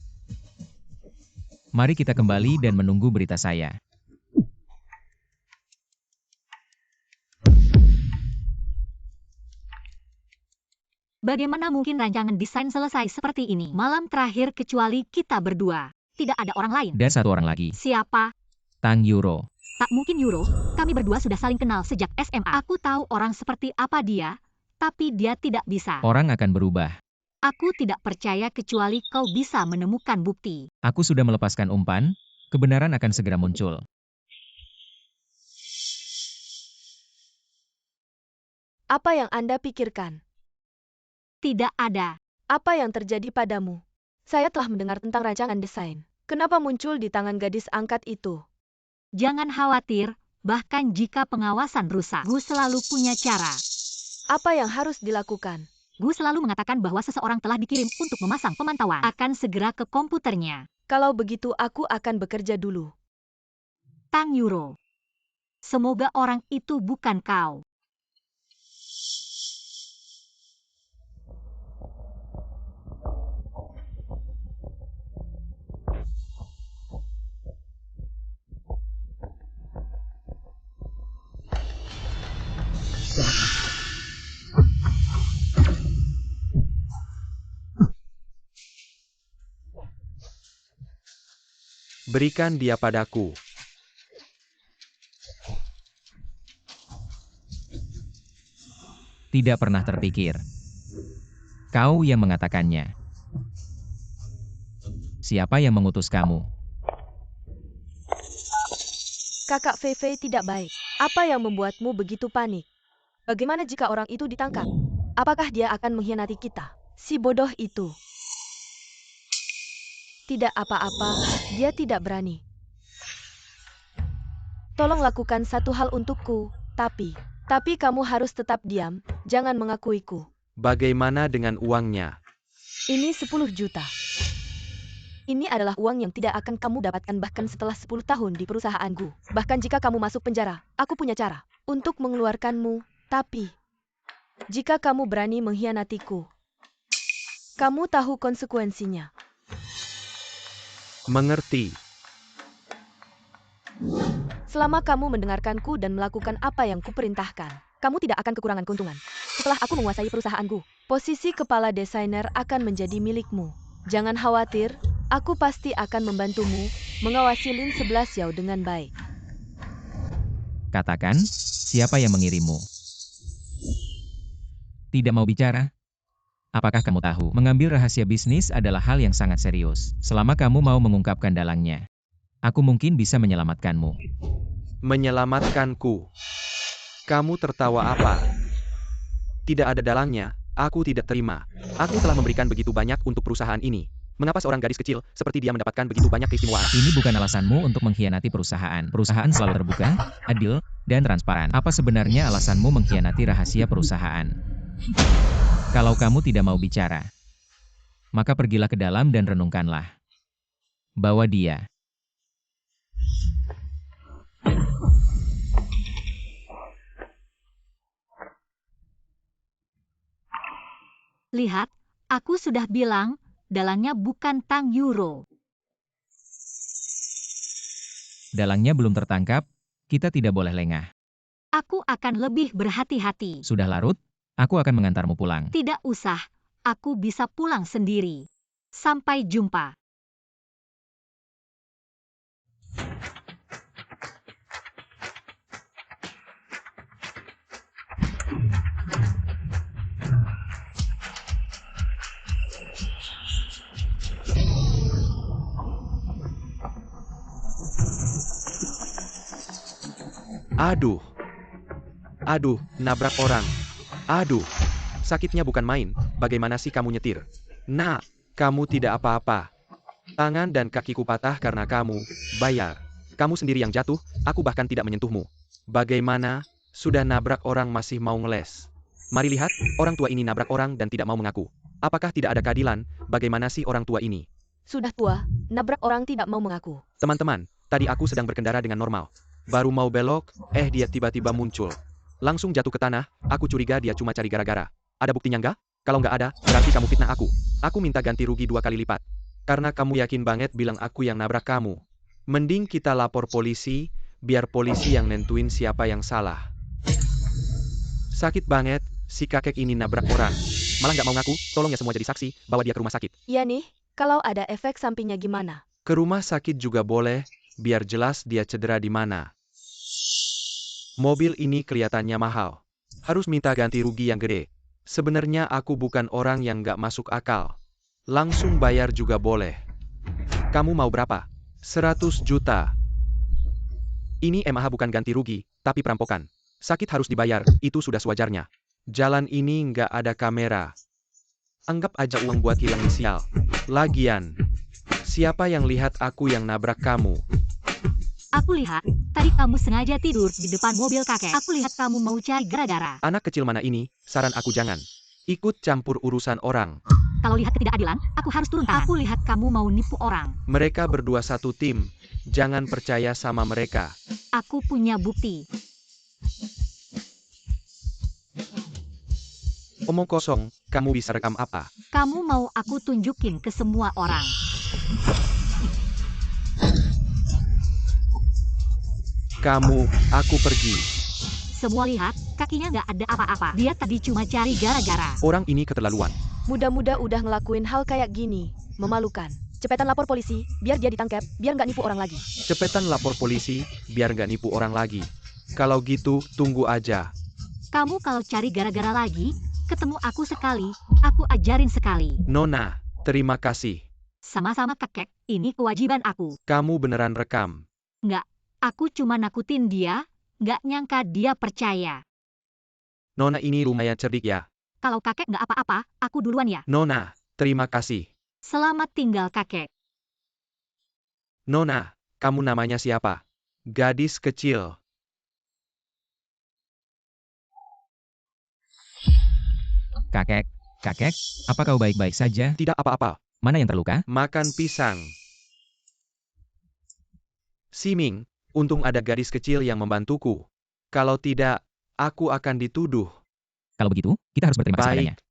Mari kita kembali dan menunggu berita saya. Bagaimana mungkin rancangan desain selesai seperti ini? Malam terakhir kecuali kita berdua. Tidak ada orang lain. Dan satu orang lagi, Siapa? Tang Yuro. Tak mungkin Yuro. Kami berdua sudah saling kenal sejak SMA. Aku tahu orang seperti apa dia, tapi dia tidak bisa. Orang akan berubah. Aku tidak percaya kecuali kau bisa menemukan bukti. Aku sudah melepaskan umpan, kebenaran akan segera muncul. Apa yang Anda pikirkan? Tidak ada. Apa yang terjadi padamu? Saya telah mendengar tentang rancangan desain. Kenapa muncul di tangan gadis angkat itu? Jangan khawatir, bahkan jika pengawasan rusak, Gu selalu punya cara. Apa yang harus dilakukan? Gu selalu mengatakan bahwa seseorang telah dikirim untuk memasang pemantauan. Akan segera ke komputernya. Kalau begitu aku akan bekerja dulu. Tang Yuro. Semoga orang itu bukan kau. Berikan dia padaku. Tidak pernah terpikir. Kau yang mengatakannya. Siapa yang mengutus kamu? Kakak Fei Fei tidak baik. Apa yang membuatmu begitu panik? Bagaimana jika orang itu ditangkap? Apakah dia akan mengkhianati kita? Si bodoh itu. Tidak apa-apa, dia tidak berani. Tolong lakukan satu hal untukku, tapi kamu harus tetap diam, jangan mengakuiku. Bagaimana dengan uangnya? Ini 10 juta. Ini adalah uang yang tidak akan kamu dapatkan bahkan setelah 10 tahun di perusahaanku. Bahkan jika kamu masuk penjara, aku punya cara untuk mengeluarkanmu. Tapi, jika kamu berani mengkhianatiku, kamu tahu konsekuensinya. Mengerti. Selama kamu mendengarkanku dan melakukan apa yang kuperintahkan, kamu tidak akan kekurangan keuntungan. Setelah aku menguasai perusahaanku, posisi kepala desainer akan menjadi milikmu. Jangan khawatir, aku pasti akan membantumu mengawasi Lin 11 Xiao dengan baik. Katakan, siapa yang mengirimmu? Tidak mau bicara? Apakah kamu tahu, mengambil rahasia bisnis adalah hal yang sangat serius. Selama kamu mau mengungkapkan dalangnya, aku mungkin bisa menyelamatkanmu. Menyelamatkanku. Kamu tertawa apa? Tidak ada dalangnya, aku tidak terima. Aku telah memberikan begitu banyak untuk perusahaan ini. Mengapa seorang gadis kecil seperti dia mendapatkan begitu banyak keistimewaan? Ini bukan alasanmu untuk mengkhianati perusahaan. Perusahaan selalu terbuka, adil, dan transparan. Apa sebenarnya alasanmu mengkhianati rahasia perusahaan? Kalau kamu tidak mau bicara, maka pergilah ke dalam dan renungkanlah. Bawa dia. Lihat, aku sudah bilang, dalangnya bukan Tang Yuro. Dalangnya belum tertangkap, kita tidak boleh lengah. Aku akan lebih berhati-hati. Sudah larut, aku akan mengantarmu pulang. Tidak usah, aku bisa pulang sendiri. Sampai jumpa. Aduh. Aduh, nabrak orang. Aduh. Sakitnya bukan main, bagaimana sih kamu nyetir? Nah, kamu tidak apa-apa. Tangan dan kakiku patah karena kamu, bayar. Kamu sendiri yang jatuh, aku bahkan tidak menyentuhmu. Bagaimana? Sudah nabrak orang masih mau ngeles. Mari lihat, orang tua ini nabrak orang dan tidak mau mengaku. Apakah tidak ada keadilan? Bagaimana sih orang tua ini? Sudah tua, nabrak orang tidak mau mengaku. Teman-teman, tadi aku sedang berkendara dengan normal. Baru mau belok, dia tiba-tiba muncul. Langsung jatuh ke tanah, aku curiga dia cuma cari gara-gara. Ada buktinya nggak? Kalau nggak ada, berarti kamu fitnah aku. Aku minta ganti rugi 2 kali lipat. Karena kamu yakin banget bilang aku yang nabrak kamu. Mending kita lapor polisi, biar polisi yang nentuin siapa yang salah. Sakit banget, si kakek ini nabrak orang. Malah nggak mau ngaku, tolong ya semua jadi saksi, bawa dia ke rumah sakit. Ya nih, kalau ada efek sampingnya gimana? Ke rumah sakit juga boleh, biar jelas dia cedera di mana. Mobil ini kelihatannya mahal. Harus minta ganti rugi yang gede. Sebenarnya aku bukan orang yang nggak masuk akal. Langsung bayar juga boleh. Kamu mau berapa? 100 juta. Ini MAH bukan ganti rugi, tapi perampokan. Sakit harus dibayar, itu sudah sewajarnya. Jalan ini nggak ada kamera. Anggap aja uang buat hilang sial. Lagian, siapa yang lihat aku yang nabrak kamu? Aku lihat, tadi kamu sengaja tidur di depan mobil kakek. Aku lihat kamu mau cari gara-gara. Anak kecil mana ini, saran aku jangan. Ikut campur urusan orang. Kalau lihat ketidakadilan, aku harus turun tangan. Aku lihat kamu mau nipu orang. Mereka berdua satu tim. Jangan percaya sama mereka. Aku punya bukti. Omong kosong, kamu bisa rekam apa? Kamu mau aku tunjukin ke semua orang. Aku pergi. Semua lihat, kakinya nggak ada apa-apa. Dia tadi cuma cari gara-gara. Orang ini keterlaluan. Muda-muda udah ngelakuin hal kayak gini. Memalukan. Cepetan lapor polisi, biar dia ditangkap, biar nggak nipu orang lagi. Cepetan lapor polisi, biar nggak nipu orang lagi. Kalau gitu, tunggu aja. Kamu kalau cari gara-gara lagi, ketemu aku sekali, aku ajarin sekali. Nona, terima kasih. Sama-sama kakek, ini kewajiban aku. Kamu beneran rekam. Nggak, aku cuma nakutin dia, nggak nyangka dia percaya. Nona ini lumayan cerdik ya. Kalau kakek nggak apa-apa, aku duluan ya. Nona, terima kasih. Selamat tinggal kakek. Nona, kamu namanya siapa? Gadis kecil. Kakek, apa kau baik-baik saja? Tidak apa-apa. Mana yang terluka? Makan pisang. Siming, untung ada gadis kecil yang membantuku. Kalau tidak, aku akan dituduh. Kalau begitu, kita harus berterima kasih padanya. Baik.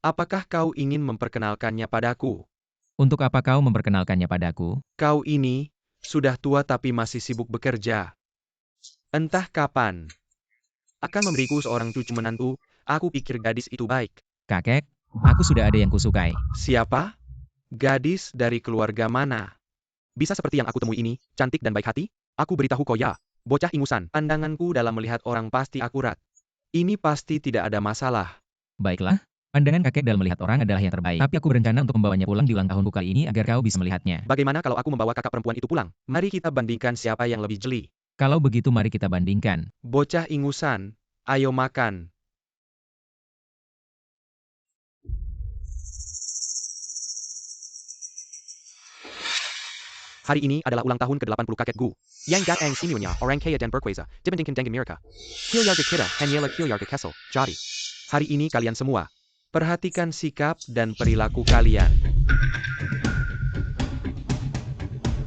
Apakah kau ingin memperkenalkannya padaku? Untuk apa kau memperkenalkannya padaku? Kau ini sudah tua tapi masih sibuk bekerja. Entah kapan akan memberiku seorang cucu menantu. Aku pikir gadis itu baik. Kakek, aku sudah ada yang kusukai. Siapa? Gadis dari keluarga mana? Bisa seperti yang aku temui ini, cantik dan baik hati? Aku beritahu kau ya, bocah ingusan. Pandanganku dalam melihat orang pasti akurat. Ini pasti tidak ada masalah. Baiklah, pandangan kakek dalam melihat orang adalah yang terbaik. Tapi aku berencana untuk membawanya pulang di ulang tahunku kali ini agar kau bisa melihatnya. Bagaimana kalau aku membawa kakak perempuan itu pulang? Mari kita bandingkan siapa yang lebih jeli. Kalau begitu mari kita bandingkan. Bocah ingusan, ayo makan. Hari ini adalah ulang tahun ke-80 kakek Gu. Yang gat ang simunya orang kaya dan berkuasa, dibandingkan dengan mereka. Kilyarga kita, hanyalah kilyarga kesel, jadi. Hari ini kalian semua, perhatikan sikap dan perilaku kalian.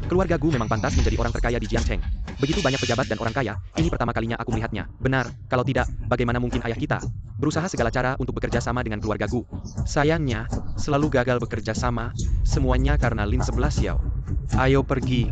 Keluarga Gu memang pantas menjadi orang terkaya di Jiangcheng. Begitu banyak pejabat dan orang kaya, ini pertama kalinya aku melihatnya. Benar, kalau tidak, bagaimana mungkin ayah kita berusaha segala cara untuk bekerja sama dengan keluarga Gu. Sayangnya, selalu gagal bekerja sama, semuanya karena Lin 11 Xiao. Ayo pergi.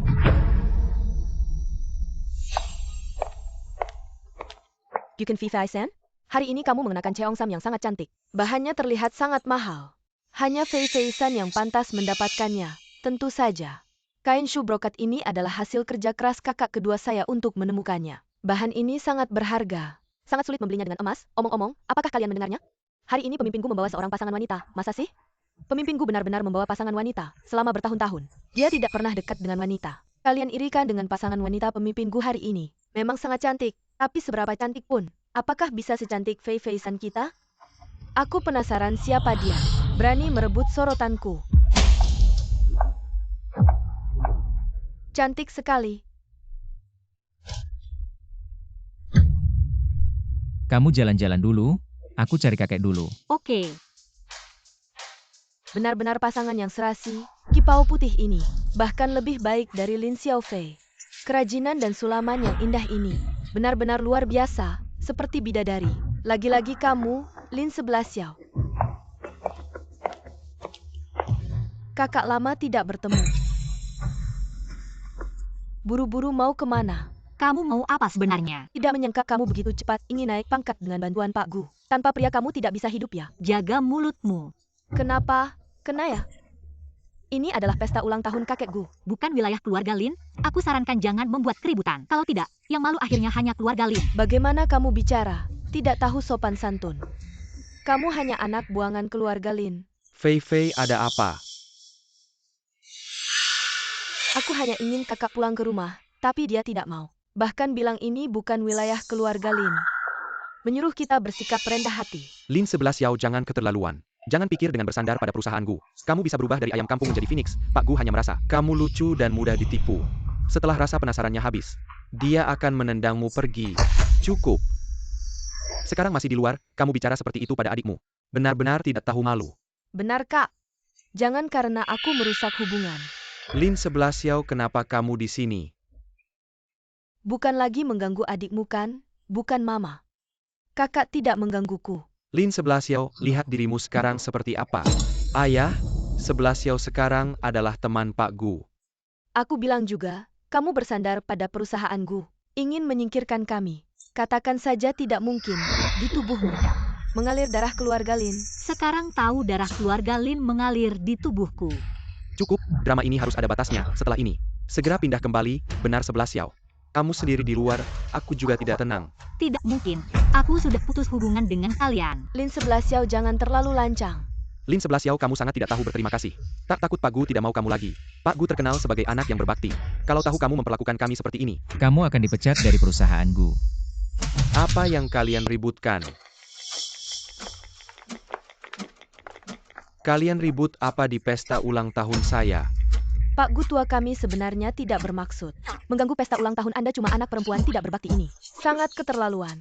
Yukin Fei-San? Hari ini kamu mengenakan Cheongsam yang sangat cantik. Bahannya terlihat sangat mahal. Hanya Fei-San yang pantas mendapatkannya. Tentu saja. Kain shu brokat ini adalah hasil kerja keras kakak kedua saya untuk menemukannya. Bahan ini sangat berharga. Sangat sulit membelinya dengan emas. Omong-omong, apakah kalian mendengarnya? Hari ini pemimpinku membawa seorang pasangan wanita. Masa sih? Pemimpinku benar-benar membawa pasangan wanita selama bertahun-tahun. Dia tidak pernah dekat dengan wanita. Kalian irikan dengan pasangan wanita pemimpin Gu hari ini. Memang sangat cantik, tapi seberapa cantik pun, apakah bisa secantik Fei Fei San kita? Aku penasaran siapa dia. Berani merebut sorotanku. Cantik sekali. Kamu jalan-jalan dulu, aku cari kakek dulu. Oke. Benar-benar pasangan yang serasi, kipau putih ini. Bahkan lebih baik dari Lin Xiaofei. Kerajinan dan sulaman yang indah ini. Benar-benar luar biasa, seperti bidadari. Lagi-lagi kamu, Lin 11 Xiao. Kakak lama tidak bertemu. Buru-buru mau kemana? Kamu mau apa sebenarnya? Tidak menyangka kamu begitu cepat ingin naik pangkat dengan bantuan Pak Gu. Tanpa pria kamu tidak bisa hidup ya? Jaga mulutmu. Kenapa? Kena ya? Ini adalah pesta ulang tahun kakek Gu. Bukan wilayah keluarga Lin. Aku sarankan jangan membuat keributan. Kalau tidak, yang malu akhirnya hanya keluarga Lin. Bagaimana kamu bicara? Tidak tahu sopan santun. Kamu hanya anak buangan keluarga Lin. Fei Fei ada apa? Aku hanya ingin kakak pulang ke rumah, tapi dia tidak mau. Bahkan bilang ini bukan wilayah keluarga Lin. Menyuruh kita bersikap rendah hati. Lin 11 Xiao, jangan keterlaluan. Jangan pikir dengan bersandar pada perusahaan Gu. Kamu bisa berubah dari ayam kampung menjadi phoenix. Pak Gu hanya merasa kamu lucu dan mudah ditipu. Setelah rasa penasarannya habis, dia akan menendangmu pergi. Cukup. Sekarang masih di luar, kamu bicara seperti itu pada adikmu. Benar-benar tidak tahu malu. Benar kak? Jangan karena aku merusak hubungan. Lin 11 Xiao, kenapa kamu di sini? Bukan lagi mengganggu adikmu kan? Bukan mama. Kakak tidak menggangguku. Lin 11 Xiao, lihat dirimu sekarang seperti apa. Ayah, 11 Xiao sekarang adalah teman Pak Gu. Aku bilang juga, kamu bersandar pada perusahaan Gu. Ingin menyingkirkan kami. Katakan saja tidak mungkin. Di tubuhmu. Mengalir darah keluarga Lin. Sekarang tahu darah keluarga Lin mengalir di tubuhku. Cukup, drama ini harus ada batasnya. Setelah ini, segera pindah kembali, benar 11 Xiao. Kamu sendiri di luar, aku juga tidak tenang. Tidak mungkin. Aku sudah putus hubungan dengan kalian. Lin 11 Xiao, jangan terlalu lancang. Lin 11 Xiao, kamu sangat tidak tahu berterima kasih. Tak takut Pak Gu tidak mau kamu lagi. Pak Gu terkenal sebagai anak yang berbakti. Kalau tahu kamu memperlakukan kami seperti ini. Kamu akan dipecat dari perusahaan Gu. Apa yang kalian ributkan? Kalian ribut apa di pesta ulang tahun saya? Pak Gu tua kami sebenarnya tidak bermaksud. Mengganggu pesta ulang tahun Anda cuma anak perempuan tidak berbakti ini. Sangat keterlaluan.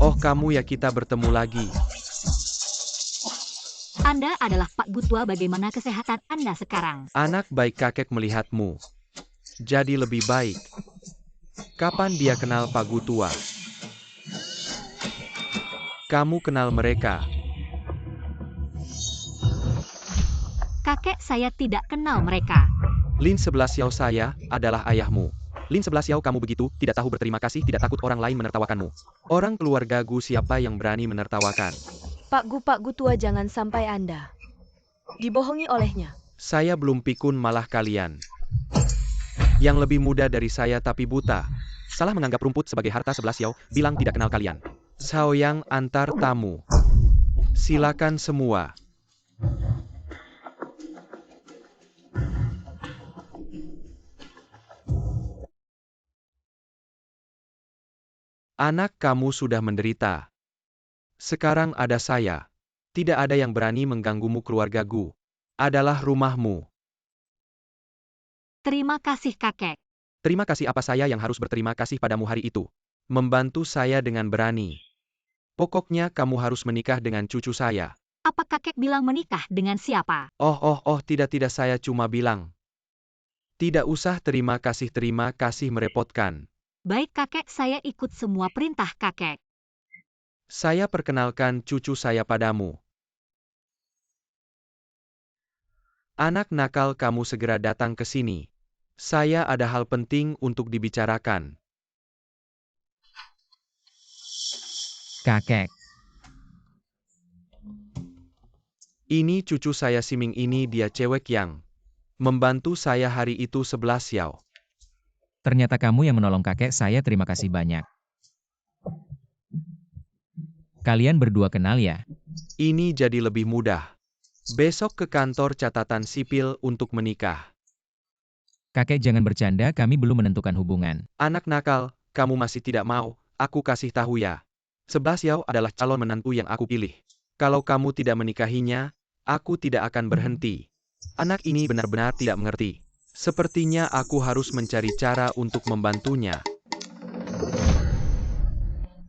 Oh, kamu ya, kita bertemu lagi. Anda adalah Pak Gu tua, bagaimana kesehatan Anda sekarang? Anak baik kakek melihatmu. Jadi lebih baik. Kapan dia kenal Pak Gu tua? Kamu kenal mereka? Kakek saya tidak kenal mereka. Lin 11 Xiao, saya adalah ayahmu. Lin 11 Xiao, kamu begitu, tidak tahu berterima kasih, tidak takut orang lain menertawakanmu. Orang keluarga Gu siapa yang berani menertawakan? Pak Gu tua, jangan sampai Anda dibohongi olehnya. Saya belum pikun malah kalian. Yang lebih muda dari saya tapi buta. Salah menganggap rumput sebagai harta 11 Xiao, bilang tidak kenal kalian. Xiao Yang antar tamu. Silakan semua. Anak kamu sudah menderita. Sekarang ada saya. Tidak ada yang berani mengganggumu, keluarga Gu. Adalah rumahmu. Terima kasih kakek. Terima kasih apa, saya yang harus berterima kasih padamu hari itu. Membantu saya dengan berani. Pokoknya kamu harus menikah dengan cucu saya. Apa kakek bilang menikah dengan siapa? Oh, tidak, saya cuma bilang. Tidak usah terima kasih merepotkan. Baik kakek, saya ikut semua perintah kakek. Saya perkenalkan cucu saya padamu. Anak nakal, kamu segera datang ke sini. Saya ada hal penting untuk dibicarakan. Kakek. Ini cucu saya Siming, ini dia cewek yang membantu saya hari itu 11 Xiao. Ternyata kamu yang menolong kakek saya, terima kasih banyak. Kalian berdua kenal ya? Ini jadi lebih mudah. Besok ke kantor catatan sipil untuk menikah. Kakek jangan bercanda, kami belum menentukan hubungan. Anak nakal, kamu masih tidak mau, aku kasih tahu ya. 11 Xiao adalah calon menantu yang aku pilih. Kalau kamu tidak menikahinya, aku tidak akan berhenti. Anak ini benar-benar tidak mengerti. Sepertinya aku harus mencari cara untuk membantunya.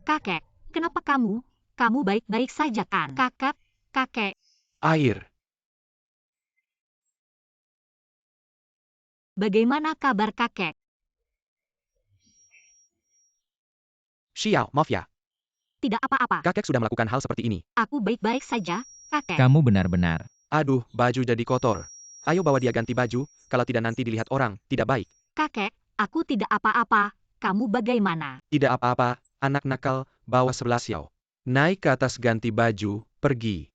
Kakek, kenapa kamu? Kamu baik-baik saja kan? Kakek, Air. bagaimana kabar kakek? Xiao, maaf ya. Tidak apa-apa. Kakek sudah melakukan hal seperti ini. Aku baik-baik saja, kakek. Kamu benar-benar. Aduh, baju jadi kotor. Ayo bawa dia ganti baju, kalau tidak nanti dilihat orang, tidak baik. Kakek, aku tidak apa-apa. Kamu bagaimana? Tidak apa-apa, anak nakal, bawa 11 Xiao. Naik ke atas ganti baju, pergi.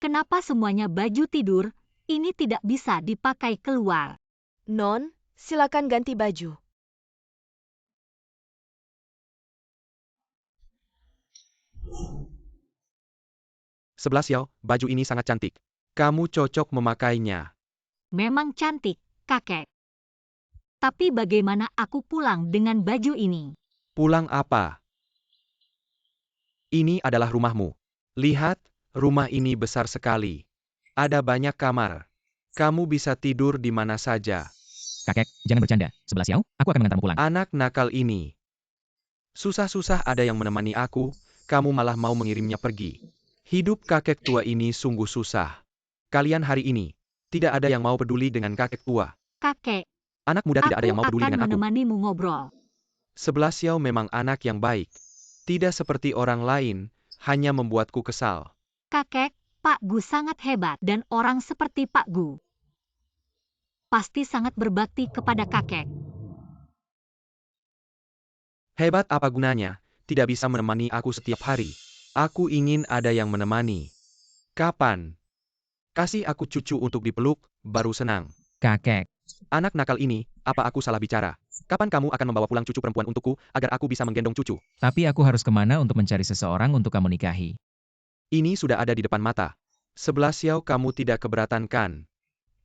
Kenapa semuanya baju tidur? Ini tidak bisa dipakai keluar. Non, silakan ganti baju. Sebelas Xiao, baju ini sangat cantik. Kamu cocok memakainya. Memang cantik, kakek. Tapi bagaimana aku pulang dengan baju ini? Pulang apa? Ini adalah rumahmu. Lihat, rumah ini besar sekali. Ada banyak kamar. Kamu bisa tidur di mana saja. Kakek, jangan bercanda. 11 Xiao, aku akan mengantarmu pulang. Anak nakal ini. Susah-susah ada yang menemani aku, kamu malah mau mengirimnya pergi. Hidup kakek tua ini sungguh susah. Kalian hari ini, tidak ada yang mau peduli dengan kakek tua. Kakek, Anak muda tidak ada yang mau aku peduli akan dengan aku. menemanimu ngobrol. 11 Xiao memang anak yang baik. Tidak seperti orang lain, hanya membuatku kesal. Kakek, Pak Gu sangat hebat dan orang seperti Pak Gu pasti sangat berbakti kepada kakek. Hebat apa gunanya, tidak bisa menemani aku setiap hari. Aku ingin ada yang menemani. Kapan? Kasih aku cucu untuk dipeluk, baru senang. Kakek, Anak nakal ini, apa aku salah bicara? Kapan kamu akan membawa pulang cucu perempuan untukku, agar aku bisa menggendong cucu? tapi aku harus kemana untuk mencari seseorang untuk kamu nikahi? Ini sudah ada di depan mata. 11 Xiao, kamu tidak keberatan kan?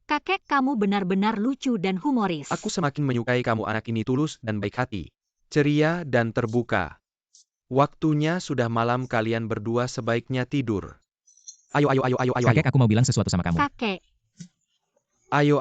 Kakek, kamu benar-benar lucu dan humoris. Aku semakin menyukai kamu, anak ini tulus dan baik hati. Ceria dan terbuka. Waktunya sudah malam, kalian berdua sebaiknya tidur. Ayo. Kakek, aku mau bilang sesuatu sama kamu. Kakek, Ayo.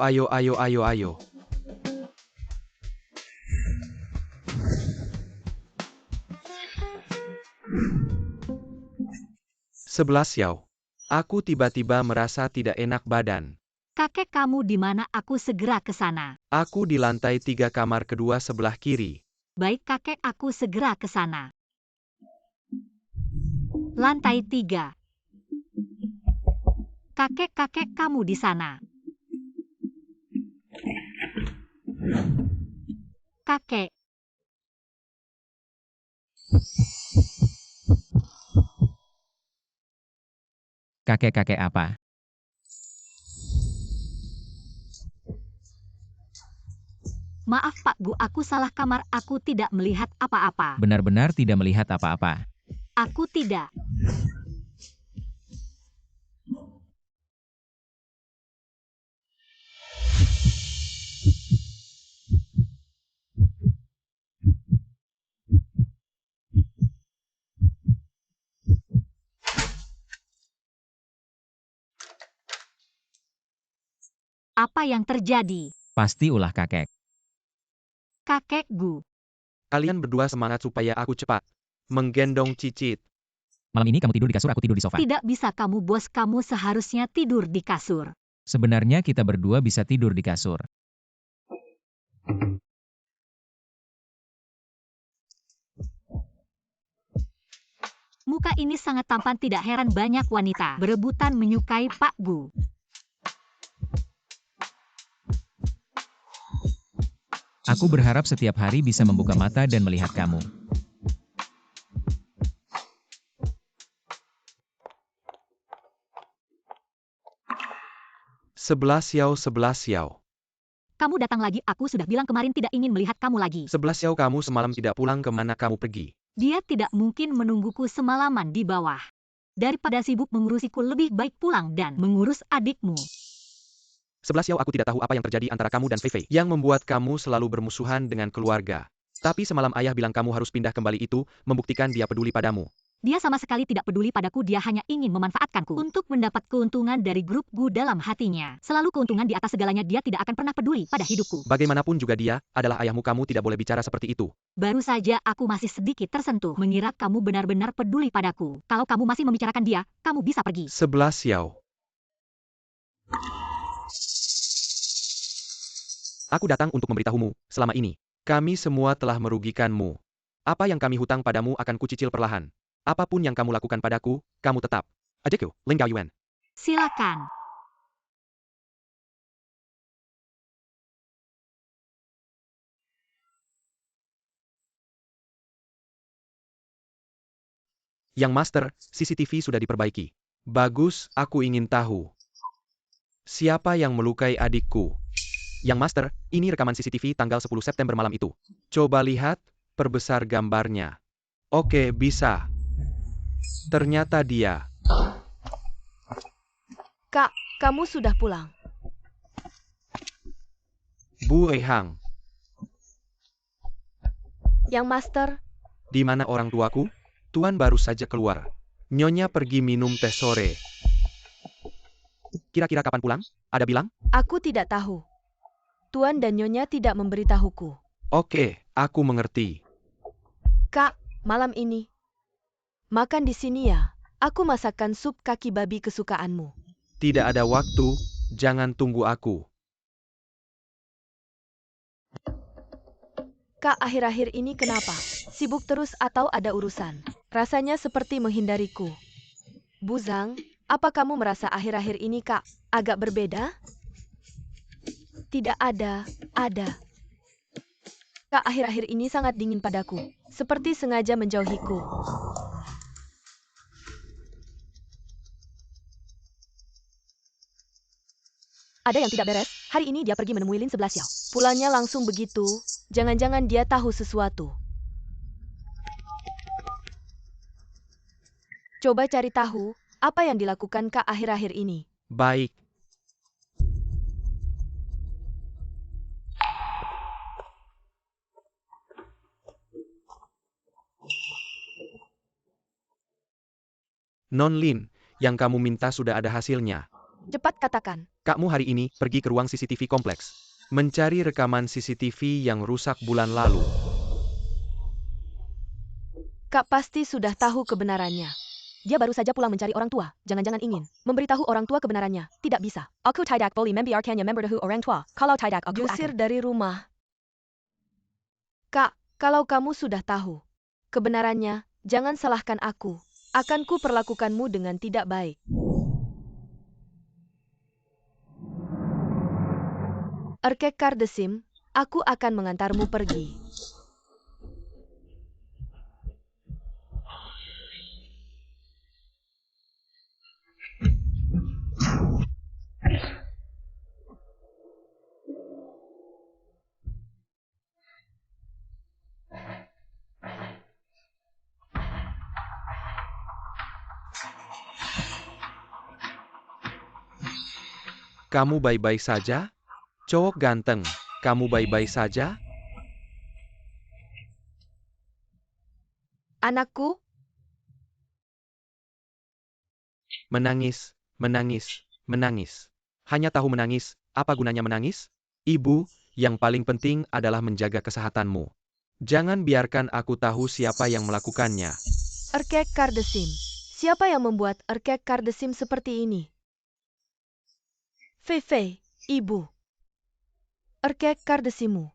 11 Xiao. Aku tiba-tiba merasa tidak enak badan. kakek kamu di mana? Aku segera ke sana. Aku di lantai 3 kamar kedua sebelah kiri. Baik kakek, aku segera ke sana. Lantai 3. Kakek kamu di sana. Kakek, Kakek apa? maaf Pak Gu, aku salah kamar, aku tidak melihat apa-apa. Benar-benar tidak melihat apa-apa. Aku tidak. Apa yang terjadi? Pasti ulah kakek. Kakek Gu, Kalian berdua semangat supaya aku cepat menggendong Cicit. Malam ini kamu tidur di kasur, aku tidur di sofa. tidak bisa kamu bos, kamu seharusnya tidur di kasur. Sebenarnya kita berdua bisa tidur di kasur. Muka ini sangat tampan, tidak heran banyak wanita berebutan menyukai Pak Gu. Aku berharap setiap hari bisa membuka mata dan melihat kamu. Sebelas Xiao. Kamu datang lagi, aku sudah bilang kemarin tidak ingin melihat kamu lagi. 11 Xiao, kamu semalam tidak pulang, kemana kamu pergi? Dia tidak mungkin menungguku semalaman di bawah. Daripada sibuk mengurusiku, lebih baik pulang dan mengurus adikmu. 11 Xiao, aku tidak tahu apa yang terjadi antara kamu dan Fei Fei yang membuat kamu selalu bermusuhan dengan keluarga. Tapi semalam ayah bilang kamu harus pindah kembali, itu membuktikan dia peduli padamu. Dia sama sekali tidak peduli padaku, dia hanya ingin memanfaatkanku untuk mendapat keuntungan dari grup Gu dalam hatinya. Selalu keuntungan di atas segalanya, dia tidak akan pernah peduli pada hidupku. Bagaimanapun juga dia adalah ayahmu, kamu tidak boleh bicara seperti itu. Baru saja aku masih sedikit tersentuh mengira kamu benar-benar peduli padaku. Kalau kamu masih membicarakan dia, kamu bisa pergi. 11 Xiao. Aku datang untuk memberitahumu, selama ini, kami semua telah merugikanmu. Apa yang kami hutang padamu akan kucicil perlahan. Apapun yang kamu lakukan padaku, kamu tetap adikku, Ling Gaoyuan. Silakan. Yang Master, CCTV sudah diperbaiki. Bagus, aku ingin tahu. Siapa yang melukai adikku? Yang Master, ini rekaman CCTV tanggal 10 September malam itu. Coba lihat, perbesar gambarnya. Oke, bisa. Ternyata dia. Kak, kamu sudah pulang. Bu Eihang, Yang Master, di mana orang tuaku? Tuan baru saja keluar. Nyonya pergi minum teh sore. Kira-kira kapan pulang? Ada bilang? aku tidak tahu. Tuan dan Nyonya tidak memberitahuku. Oke, aku mengerti. Kak, malam ini. Makan di sini ya. Aku masakkan sup kaki babi kesukaanmu. Tidak ada waktu, jangan tunggu aku. Kak, akhir-akhir ini kenapa? Sibuk terus atau ada urusan? Rasanya seperti menghindariku. Bu Zhang, apa kamu merasa akhir-akhir ini Kak agak berbeda? Tidak ada. Kak akhir-akhir ini sangat dingin padaku, seperti sengaja menjauhiku. Ada yang tidak beres, hari ini dia pergi menemui Lin 11 Xiao. Pulangnya langsung begitu, jangan-jangan dia tahu sesuatu. Coba cari tahu, apa yang dilakukan Kak akhir-akhir ini. Baik. Non Lin, yang kamu minta sudah ada hasilnya. Cepat katakan. Kakmu hari ini pergi ke ruang CCTV kompleks. Mencari rekaman CCTV yang rusak bulan lalu. Kak pasti sudah tahu kebenarannya. Dia baru saja pulang mencari orang tua. Jangan-jangan ingin memberitahu orang tua kebenarannya. Tidak bisa. Aku tidak boleh membiarkannya memberitahu orang tua. Kalau tidak aku Diusir akan. dari rumah. Kak, kalau kamu sudah tahu kebenarannya, jangan salahkan aku. Akan ku perlakukanmu dengan tidak baik. Erkek Kardesim, aku akan mengantarmu pergi. Kamu baik-baik saja? Cowok ganteng, kamu baik-baik saja? Anakku, Menangis, menangis, menangis. Hanya tahu menangis, apa gunanya menangis? Ibu, yang paling penting adalah menjaga kesehatanmu. Jangan biarkan aku tahu siapa yang melakukannya. Erkek Kardesim. Siapa yang membuat Erkek Kardesim seperti ini? Fei Fei, ibu. Erkek Kardesimu.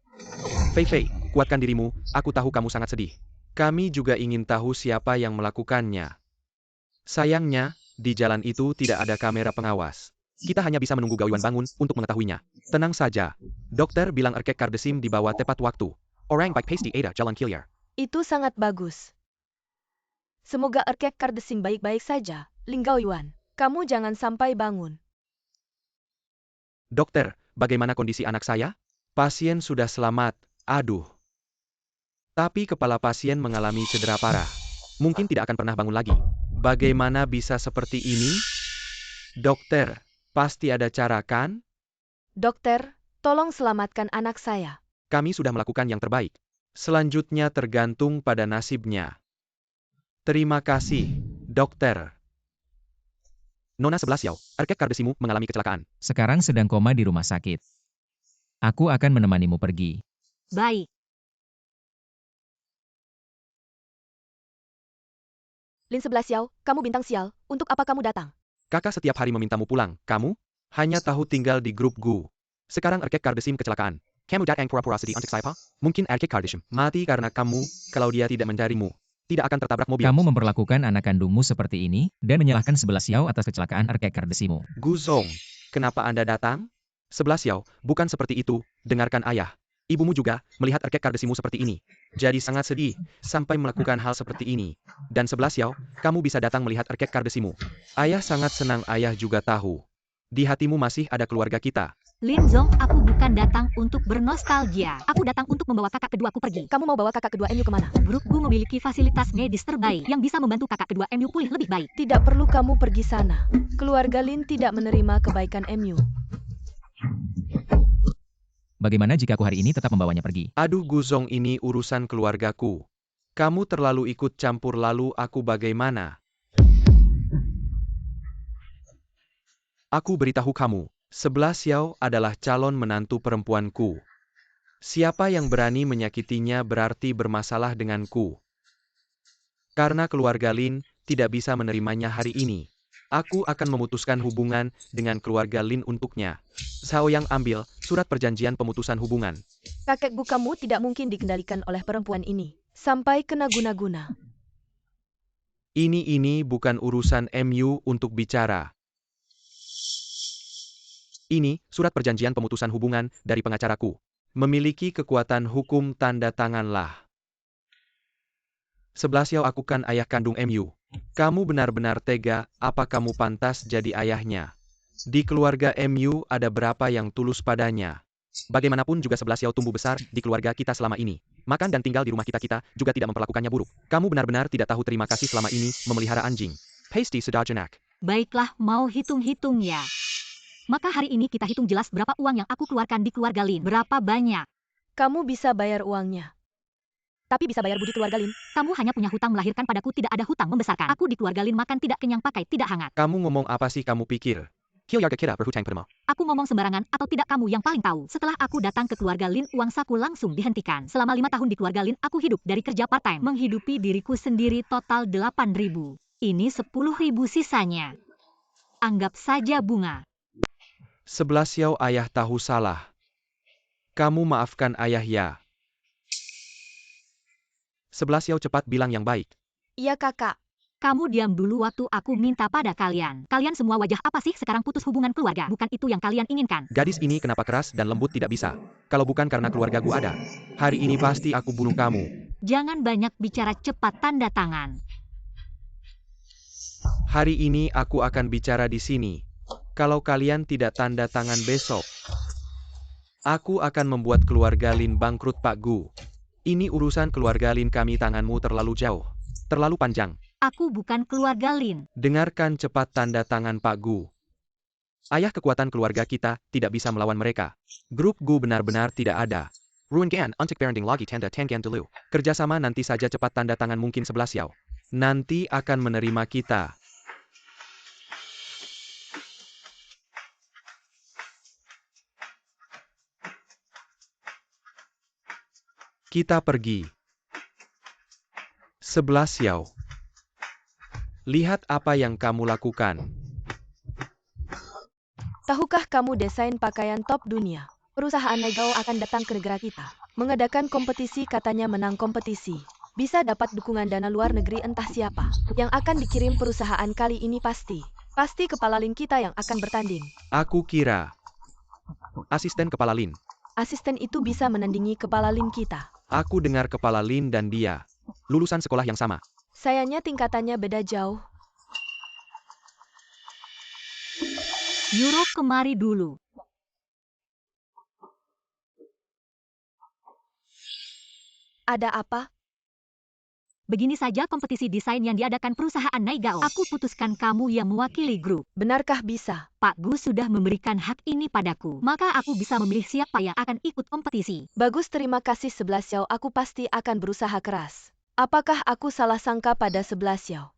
Fei Fei, kuatkan dirimu, aku tahu kamu sangat sedih. Kami juga ingin tahu siapa yang melakukannya. Sayangnya, di jalan itu tidak ada kamera pengawas. Kita hanya bisa menunggu Gaoyuan bangun untuk mengetahuinya. Tenang saja. Dokter bilang Erkek Kardesim dibawa tepat waktu. Orang baik pasti ada jalan Kilyar. Itu sangat bagus. Semoga Erkek Kardesim baik-baik saja. Ling Gaoyuan, kamu jangan sampai bangun. Dokter, bagaimana kondisi anak saya? Pasien sudah selamat, aduh. Tapi kepala pasien mengalami cedera parah. Mungkin tidak akan pernah bangun lagi. Bagaimana bisa seperti ini? Dokter, pasti ada cara kan? Dokter, tolong selamatkan anak saya. Kami sudah melakukan yang terbaik. Selanjutnya tergantung pada nasibnya. Terima kasih, dokter. Nona 11 Yao, Arkek Kardesimu mengalami kecelakaan. Sekarang sedang koma di rumah sakit. Aku akan menemanimu pergi. Baik. Lin 11 Yao, kamu bintang sial, untuk apa kamu datang? Kakak setiap hari memintamu pulang, kamu? Hanya tahu tinggal di grup Gu. Sekarang Arkek Kardesim kecelakaan. Kamu datang pura-pura sedih untuk saya? Mungkin Arkek Kardesim mati karena kamu, kalau dia tidak mencarimu. Tidak akan tertabrak mobil. Kamu memperlakukan anak kandungmu seperti ini, dan menyalahkan 11 Yao atas kecelakaan Arkek Kardesimu. Guzong, kenapa Anda datang? 11 Yao, bukan seperti itu, dengarkan ayah. Ibumu juga melihat Arkek Kardesimu seperti ini. Jadi sangat sedih, sampai melakukan hal seperti ini. Dan 11 Yao, kamu bisa datang melihat Arkek Kardesimu. Ayah sangat senang, ayah juga tahu. Di hatimu masih ada keluarga kita. Lin Zong, aku bukan datang untuk bernostalgia. Aku datang untuk membawa kakak keduaku pergi. Kamu mau bawa kakak kedua MU kemana? Grup Gu memiliki fasilitas medis terbaik yang bisa membantu kakak kedua MU pulih lebih baik. Tidak perlu kamu pergi sana. Keluarga Lin tidak menerima kebaikan MU. Bagaimana jika aku hari ini tetap membawanya pergi? Aduh Guzong, ini urusan keluargaku. Kamu terlalu ikut campur, lalu aku bagaimana? Aku beritahu kamu, 11 Yao adalah calon menantu perempuanku. Siapa yang berani menyakitinya berarti bermasalah denganku. Karena keluarga Lin tidak bisa menerimanya hari ini. Aku akan memutuskan hubungan dengan keluarga Lin untuknya. Sao yang ambil surat perjanjian pemutusan hubungan. Kakek Gu kamu tidak mungkin dikendalikan oleh perempuan ini. Sampai kena guna-guna. Ini bukan urusan MU untuk bicara. Ini surat perjanjian pemutusan hubungan dari pengacaraku. Memiliki kekuatan hukum, tanda tanganlah. 11 Yao, aku kan ayah kandung MU. Kamu benar-benar tega, apa kamu pantas jadi ayahnya? Di keluarga MU ada berapa yang tulus padanya? Bagaimanapun juga 11 Yao tumbuh besar di keluarga kita selama ini. Makan dan tinggal di rumah kita juga tidak memperlakukannya buruk. Kamu benar-benar tidak tahu terima kasih selama ini memelihara anjing. Pasty Sedajanak. Baiklah, mau hitung-hitung ya. Maka hari ini kita hitung jelas berapa uang yang aku keluarkan di keluarga Lin. Berapa banyak? Kamu bisa bayar uangnya. Tapi bisa bayar budi keluarga Lin. Kamu hanya punya hutang melahirkan padaku, tidak ada hutang membesarkan. Aku di keluarga Lin makan tidak kenyang, pakai tidak hangat. Kamu ngomong apa sih kamu pikir? Kyoyaga kira berhutang padamu. Aku ngomong sembarangan atau tidak, kamu yang paling tahu. Setelah aku datang ke keluarga Lin, uang saku langsung dihentikan. Selama 5 tahun di keluarga Lin, aku hidup dari kerja part-time. Menghidupi diriku sendiri total 8.000. Ini 10.000 sisanya. Anggap saja bunga. 11 Yao, ayah tahu salah. Kamu maafkan ayah ya. 11 Yao, cepat bilang yang baik. Iya kakak. Kamu diam dulu waktu aku minta pada kalian. Kalian semua wajah apa sih sekarang putus hubungan keluarga? Bukan itu yang kalian inginkan. Gadis ini kenapa keras dan lembut tidak bisa? Kalau bukan karena keluargaku ada. Hari ini pasti aku bunuh kamu. Jangan banyak bicara, cepat tanda tangan. Hari ini aku akan bicara di sini. Kalau kalian tidak tanda tangan besok, aku akan membuat keluarga Lin bangkrut, Pak Gu. Ini urusan keluarga Lin kami, tanganmu terlalu jauh. Terlalu panjang. Aku bukan keluarga Lin. Dengarkan cepat tanda tangan Pak Gu. Ayah, kekuatan keluarga kita tidak bisa melawan mereka. Grup Gu benar-benar tidak ada. Ruingan untuk parenting lagi tanda tangan dulu. Kerjasama nanti saja, cepat tanda tangan, mungkin 11 Yao. Nanti akan menerima kita. Kita pergi. 11 Yao. Lihat apa yang kamu lakukan. Tahukah kamu desain pakaian top dunia? Perusahaan Negao akan datang ke negara kita. Mengadakan kompetisi, katanya menang kompetisi. Bisa dapat dukungan dana luar negeri entah siapa. Yang akan dikirim perusahaan kali ini pasti. Pasti kepala Lin kita yang akan bertanding. Aku kira asisten kepala Lin. Asisten itu bisa menandingi kepala Lin kita. Aku dengar kepala Lin dan dia lulusan sekolah yang sama. Sayangnya tingkatannya beda jauh. Euro, kemari dulu. Ada apa? Begini saja kompetisi desain yang diadakan perusahaan Naigao. Aku putuskan kamu yang mewakili grup. Benarkah bisa? Pak Gu sudah memberikan hak ini padaku. Maka aku bisa memilih siapa yang akan ikut kompetisi. Bagus, terima kasih 11 Xiao. Aku pasti akan berusaha keras. Apakah aku salah sangka pada 11 Xiao?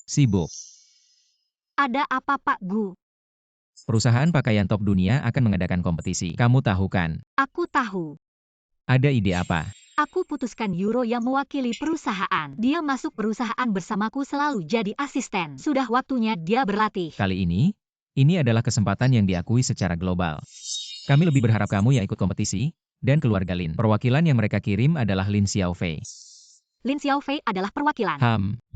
Sibuk. Ada apa Pak Gu? Perusahaan pakaian top dunia akan mengadakan kompetisi. Kamu tahu kan? Aku tahu. Ada ide apa? Aku putuskan Euro yang mewakili perusahaan. Dia masuk perusahaan bersamaku selalu jadi asisten. Sudah waktunya dia berlatih. Kali ini adalah kesempatan yang diakui secara global. Kami lebih berharap kamu yang ikut kompetisi, dan keluarga Lin. Perwakilan yang mereka kirim adalah Lin Xiaofei. Lin Xiaofei adalah perwakilan.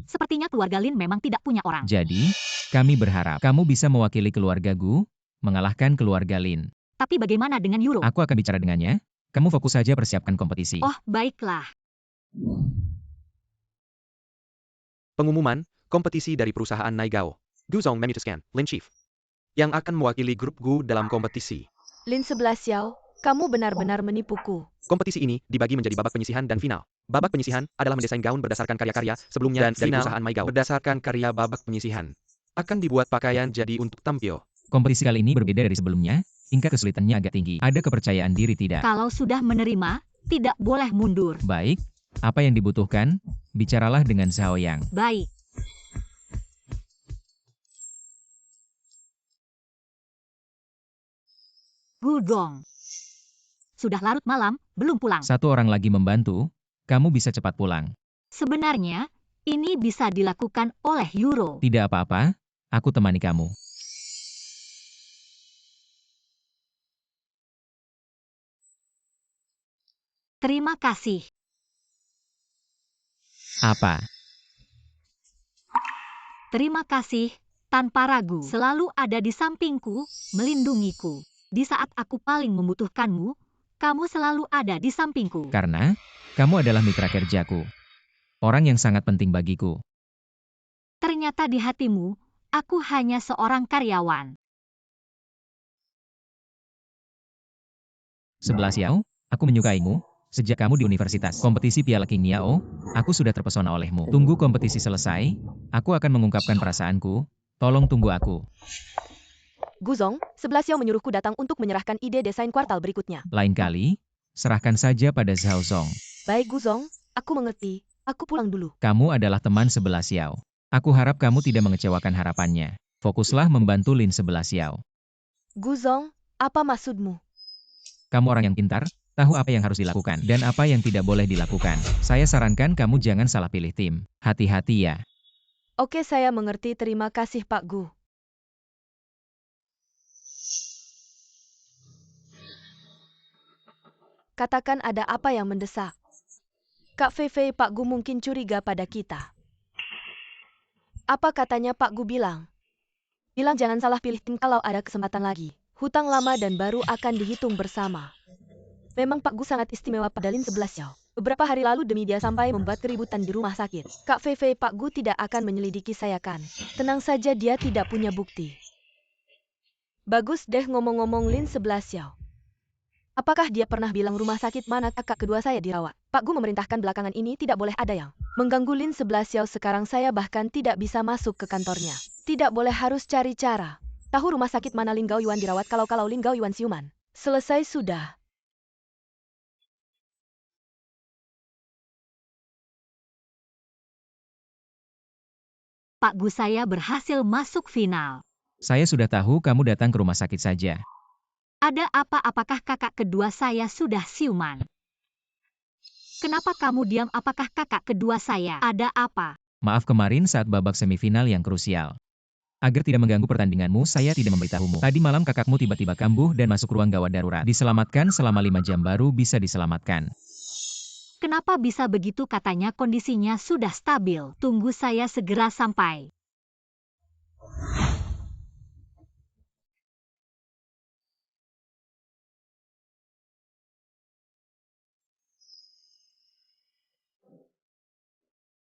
Sepertinya keluarga Lin memang tidak punya orang. Jadi, kami berharap kamu bisa mewakili keluarga Gu, mengalahkan keluarga Lin. Tapi bagaimana dengan Euro? Aku akan bicara dengannya. Kamu fokus saja persiapkan kompetisi. Oh, baiklah. Pengumuman, kompetisi dari perusahaan Naigao. Guzong memutuskan, Lin Chief, yang akan mewakili grup Gu dalam kompetisi. Lin 11 Xiao, kamu benar-benar menipuku. Kompetisi ini dibagi menjadi babak penyisihan dan final. Babak penyisihan adalah mendesain gaun berdasarkan karya-karya sebelumnya dan dari perusahaan Naigao berdasarkan karya babak penyisihan. Akan dibuat pakaian jadi untuk tampil. Kompetisi kali ini berbeda dari sebelumnya, tingkat kesulitannya agak tinggi. Ada kepercayaan diri tidak? Kalau sudah menerima, tidak boleh mundur. Baik, apa yang dibutuhkan? Bicaralah dengan Zhao Yang. Baik. Gudong. Sudah larut malam, belum pulang. Satu orang lagi membantu, kamu bisa cepat pulang. Sebenarnya, ini bisa dilakukan oleh Euro. Tidak apa-apa, aku temani kamu. Terima kasih. Apa? Terima kasih, tanpa ragu. Selalu ada di sampingku, melindungiku. Di saat aku paling membutuhkanmu, kamu selalu ada di sampingku. Karena, kamu adalah mitra kerjaku. Orang yang sangat penting bagiku. Ternyata di hatimu, aku hanya seorang karyawan. 11 Xiao, aku menyukaimu. Sejak kamu di universitas kompetisi Piala King Niao, aku sudah terpesona olehmu. Tunggu kompetisi selesai, aku akan mengungkapkan perasaanku. Tolong tunggu aku. Guzong, 11 Xiao menyuruhku datang untuk menyerahkan ide desain kuartal berikutnya. Lain kali, serahkan saja pada Zhao Zong. Baik Guzong, aku mengerti. Aku pulang dulu. Kamu adalah teman 11 Xiao. Aku harap kamu tidak mengecewakan harapannya. Fokuslah membantu Lin 11 Xiao. Guzong, apa maksudmu? Kamu orang yang pintar, tahu apa yang harus dilakukan dan apa yang tidak boleh dilakukan. Saya sarankan kamu jangan salah pilih tim. Hati-hati ya. Oke, saya mengerti. Terima kasih Pak Gu. Katakan ada apa yang mendesak. Kak Fei, Pak Gu mungkin curiga pada kita. Apa katanya Pak Gu bilang? Bilang jangan salah pilih tim kalau ada kesempatan lagi. Hutang lama dan baru akan dihitung bersama. Memang Pak Gu sangat istimewa pada Lin 11 Xiao. Beberapa hari lalu demi dia sampai membuat keributan di rumah sakit. Kak Fei, Pak Gu tidak akan menyelidiki saya kan. Tenang saja, dia tidak punya bukti. Bagus deh ngomong-ngomong Lin 11 Xiao. Apakah dia pernah bilang rumah sakit mana kakak kedua saya dirawat? Pak Gu memerintahkan belakangan ini tidak boleh ada yang mengganggu Lin 11 Xiao. Sekarang saya bahkan tidak bisa masuk ke kantornya. Tidak boleh, harus cari cara. Tahu rumah sakit mana Lin Gao Yuan dirawat kalau Lin Gao Yuan siuman? Selesai sudah. Pak Gu, saya berhasil masuk final. Saya sudah tahu kamu datang ke rumah sakit saja. Ada apa? Apakah kakak kedua saya sudah siuman? Kenapa kamu diam? Apakah kakak kedua saya ada apa? Maaf, kemarin saat babak semifinal yang krusial. Agar tidak mengganggu pertandinganmu, saya tidak memberitahumu. Tadi malam kakakmu tiba-tiba kambuh dan masuk ruang gawat darurat. Diselamatkan selama 5 jam baru bisa diselamatkan. Kenapa bisa begitu? Katanya kondisinya sudah stabil. Tunggu saya segera sampai.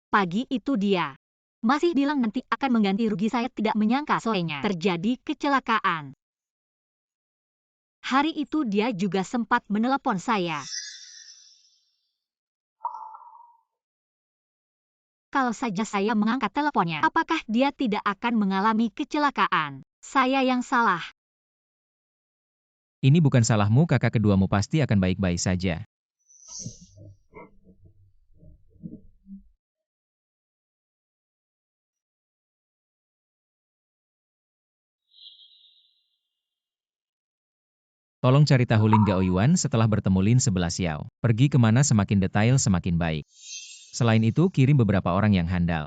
Pagi itu dia masih bilang nanti akan mengganti rugi. Saya tidak menyangka sorenya terjadi kecelakaan. Hari itu dia juga sempat menelepon saya. Kalau saja saya mengangkat teleponnya, apakah dia tidak akan mengalami kecelakaan? Saya yang salah. Ini bukan salahmu, kakak keduamu pasti akan baik-baik saja. Tolong cari tahu Lin Gaoyuan setelah bertemu Lin 11 Xiao. Pergi kemana semakin detail semakin baik. Selain itu, kirim beberapa orang yang handal.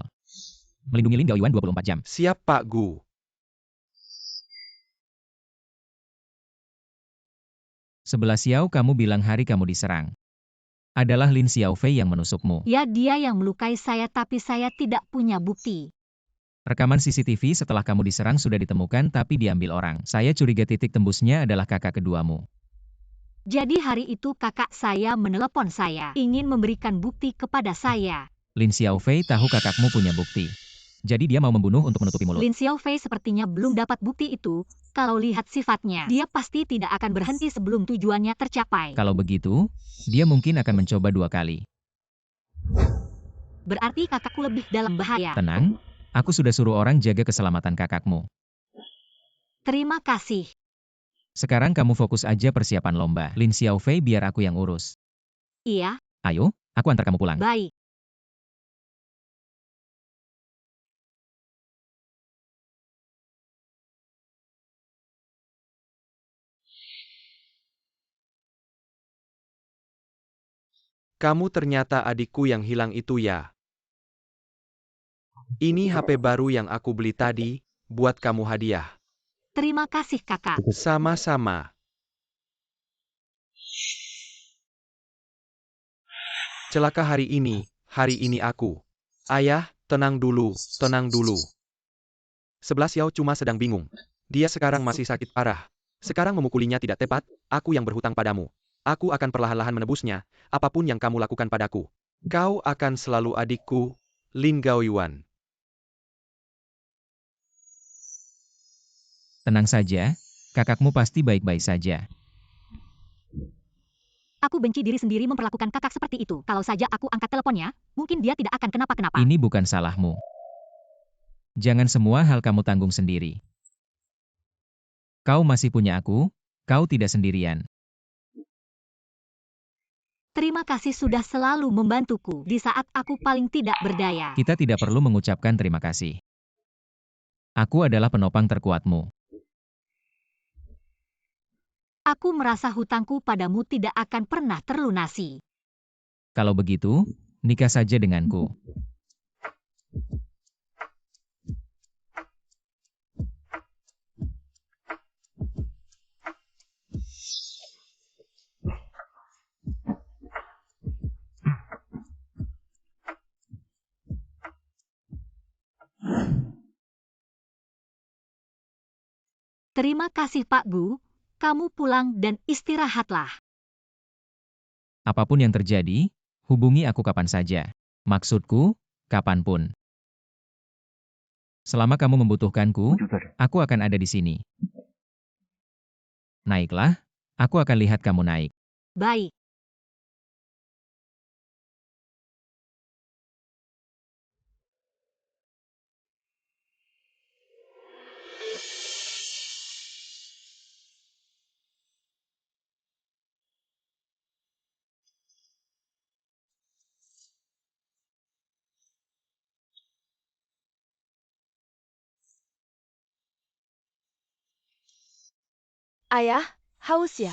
Melindungi Lin Gaoyuan 24 jam. Siap Pak Gu. 11 Xiao, kamu bilang hari kamu diserang. Adalah Lin Xiaofei yang menusukmu. Ya, dia yang melukai saya, tapi saya tidak punya bukti. Rekaman CCTV setelah kamu diserang sudah ditemukan tapi diambil orang. Saya curiga titik tembusnya adalah kakak keduamu. Jadi hari itu kakak saya menelepon saya, ingin memberikan bukti kepada saya. Lin Xiaofei tahu kakakmu punya bukti. Jadi dia mau membunuh untuk menutupi mulut. Lin Xiaofei sepertinya belum dapat bukti itu. Kalau lihat sifatnya, dia pasti tidak akan berhenti sebelum tujuannya tercapai. Kalau begitu, dia mungkin akan mencoba 2 kali. Berarti kakakku lebih dalam bahaya. Tenang, aku sudah suruh orang jaga keselamatan kakakmu. Terima kasih. Sekarang kamu fokus aja persiapan lomba. Lin Xiaofei biar aku yang urus. Iya, Ayo, aku antar kamu pulang. baik. Kamu ternyata adikku yang hilang itu ya. Ini HP baru yang aku beli tadi, buat kamu hadiah. Terima kasih kakak. Sama-sama. Celaka hari ini aku. Ayah, tenang dulu, tenang dulu. 11 Xiao cuma sedang bingung. Dia sekarang masih sakit parah. Sekarang memukulinya tidak tepat, aku yang berhutang padamu. Aku akan perlahan-lahan menebusnya, apapun yang kamu lakukan padaku. Kau akan selalu adikku, Lin Gaoyuan. Tenang saja, kakakmu pasti baik-baik saja. Aku benci diri sendiri memperlakukan kakak seperti itu. Kalau saja aku angkat teleponnya, mungkin dia tidak akan kenapa-kenapa. Ini bukan salahmu. Jangan semua hal kamu tanggung sendiri. Kau masih punya aku, kau tidak sendirian. Terima kasih sudah selalu membantuku di saat aku paling tidak berdaya. Kita tidak perlu mengucapkan terima kasih. Aku adalah penopang terkuatmu. Aku merasa hutangku padamu tidak akan pernah terlunasi. Kalau begitu, nikah saja denganku. Terima kasih Pak Gu, kamu pulang dan istirahatlah. Apapun yang terjadi, hubungi aku kapan saja. Maksudku, kapanpun. Selama kamu membutuhkanku, aku akan ada di sini. Naiklah, aku akan lihat kamu naik. Baik. Ayah, haus ya?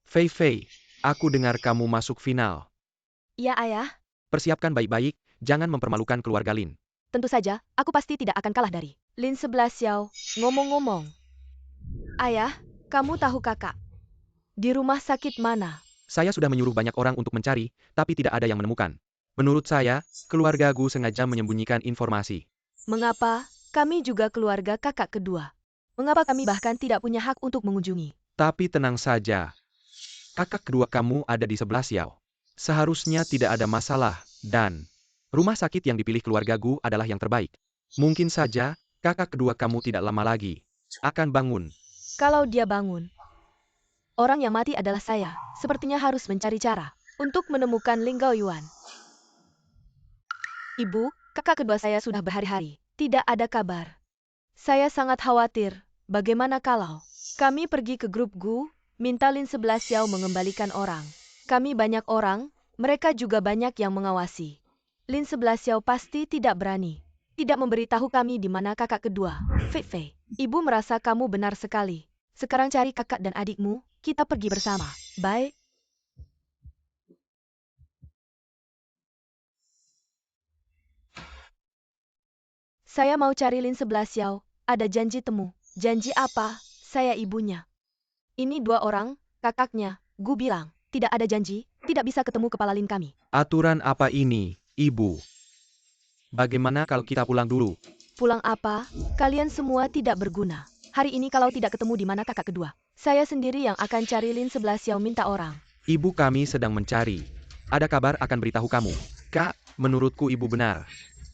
Fei Fei, aku dengar kamu masuk final. Ya ayah, Persiapkan baik-baik, jangan mempermalukan keluarga Lin. tentu saja, aku pasti tidak akan kalah dari Lin 11 Xiao. Ngomong-ngomong. Ayah, kamu tahu kakak? Di rumah sakit mana? Saya sudah menyuruh banyak orang untuk mencari, tapi tidak ada yang menemukan. Menurut saya, keluarga Gu sengaja menyembunyikan informasi. Mengapa? Kami juga keluarga kakak kedua. Mengapa kami bahkan tidak punya hak untuk mengunjungi? Tapi tenang saja. Kakak kedua kamu ada di 11 Xiao. Seharusnya tidak ada masalah, dan rumah sakit yang dipilih keluarga Gu adalah yang terbaik. Mungkin saja, kakak kedua kamu tidak lama lagi akan bangun. Kalau dia bangun, orang yang mati adalah saya. Sepertinya harus mencari cara untuk menemukan Ling Gaoyuan. Ibu, kakak kedua saya sudah berhari-hari tidak ada kabar. Saya sangat khawatir. Bagaimana kalau kami pergi ke grup Gu, minta Lin 11 Xiao mengembalikan orang. Kami banyak orang, mereka juga banyak yang mengawasi. Lin 11 Xiao pasti tidak berani. Tidak memberitahu kami di mana kakak kedua. Fei Fei, ibu merasa kamu benar sekali. Sekarang cari kakak dan adikmu, kita pergi bersama. Baik. Saya mau cari Lin 11 Xiao, ada janji temu. Janji apa? Saya ibunya. Ini dua orang, kakaknya. Gu bilang, tidak ada janji, tidak bisa ketemu kepala Lin kami. Aturan apa ini, Ibu? Bagaimana kalau kita pulang dulu? Pulang apa? Kalian semua tidak berguna. Hari ini kalau tidak ketemu di mana kakak kedua, saya sendiri yang akan cari Lin 11 Xiao minta orang. Ibu kami sedang mencari. Ada kabar akan beritahu kamu. Kak, menurutku ibu benar.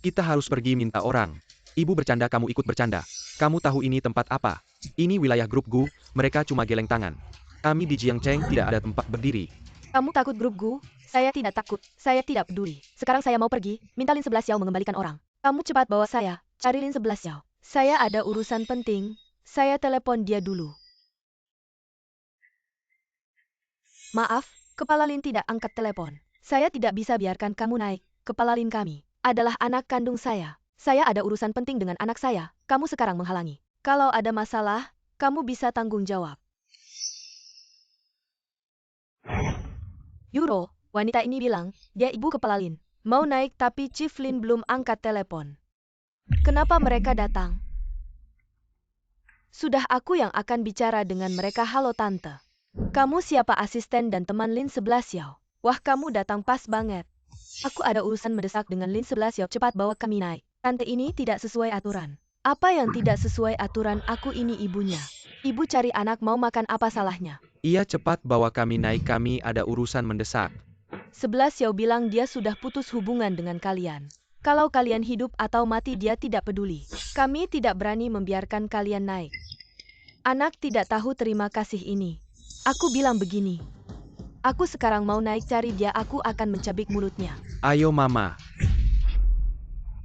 Kita harus pergi minta orang. Ibu bercanda kamu ikut bercanda. Kamu tahu ini tempat apa? Ini wilayah grup Gu, mereka cuma geleng tangan. Kami di Jiangcheng tidak ada tempat berdiri. Kamu takut grup Gu? Saya tidak takut, saya tidak peduli. Sekarang saya mau pergi, minta Lin 11 Xiao mengembalikan orang. Kamu cepat bawa saya, cari Lin 11 Xiao. Saya ada urusan penting, saya telepon dia dulu. Maaf, kepala Lin tidak angkat telepon. Saya tidak bisa biarkan kamu naik. Kepala Lin kami adalah anak kandung saya. Saya ada urusan penting dengan anak saya, kamu sekarang menghalangi. Kalau ada masalah, kamu bisa tanggung jawab. Yuro, wanita ini bilang, dia ibu kepala Lin. Mau naik tapi Chief Lin belum angkat telepon. Kenapa mereka datang? Sudah aku yang akan bicara dengan mereka. Halo tante. Kamu siapa? Asisten dan teman Lin 11 Xiao. Wah, kamu datang pas banget. Aku ada urusan mendesak dengan Lin 11 Xiao, cepat bawa kami naik. Tante ini tidak sesuai aturan. Apa yang tidak sesuai aturan? Aku ini ibunya. Ibu cari anak mau makan, apa salahnya? Iya, cepat bawa kami naik, kami ada urusan mendesak. 11 Xiao bilang dia sudah putus hubungan dengan kalian. Kalau kalian hidup atau mati dia tidak peduli. Kami tidak berani membiarkan kalian naik. Anak tidak tahu terima kasih ini. Aku bilang begini. Aku sekarang mau naik cari dia, aku akan mencabik mulutnya. Ayo mama.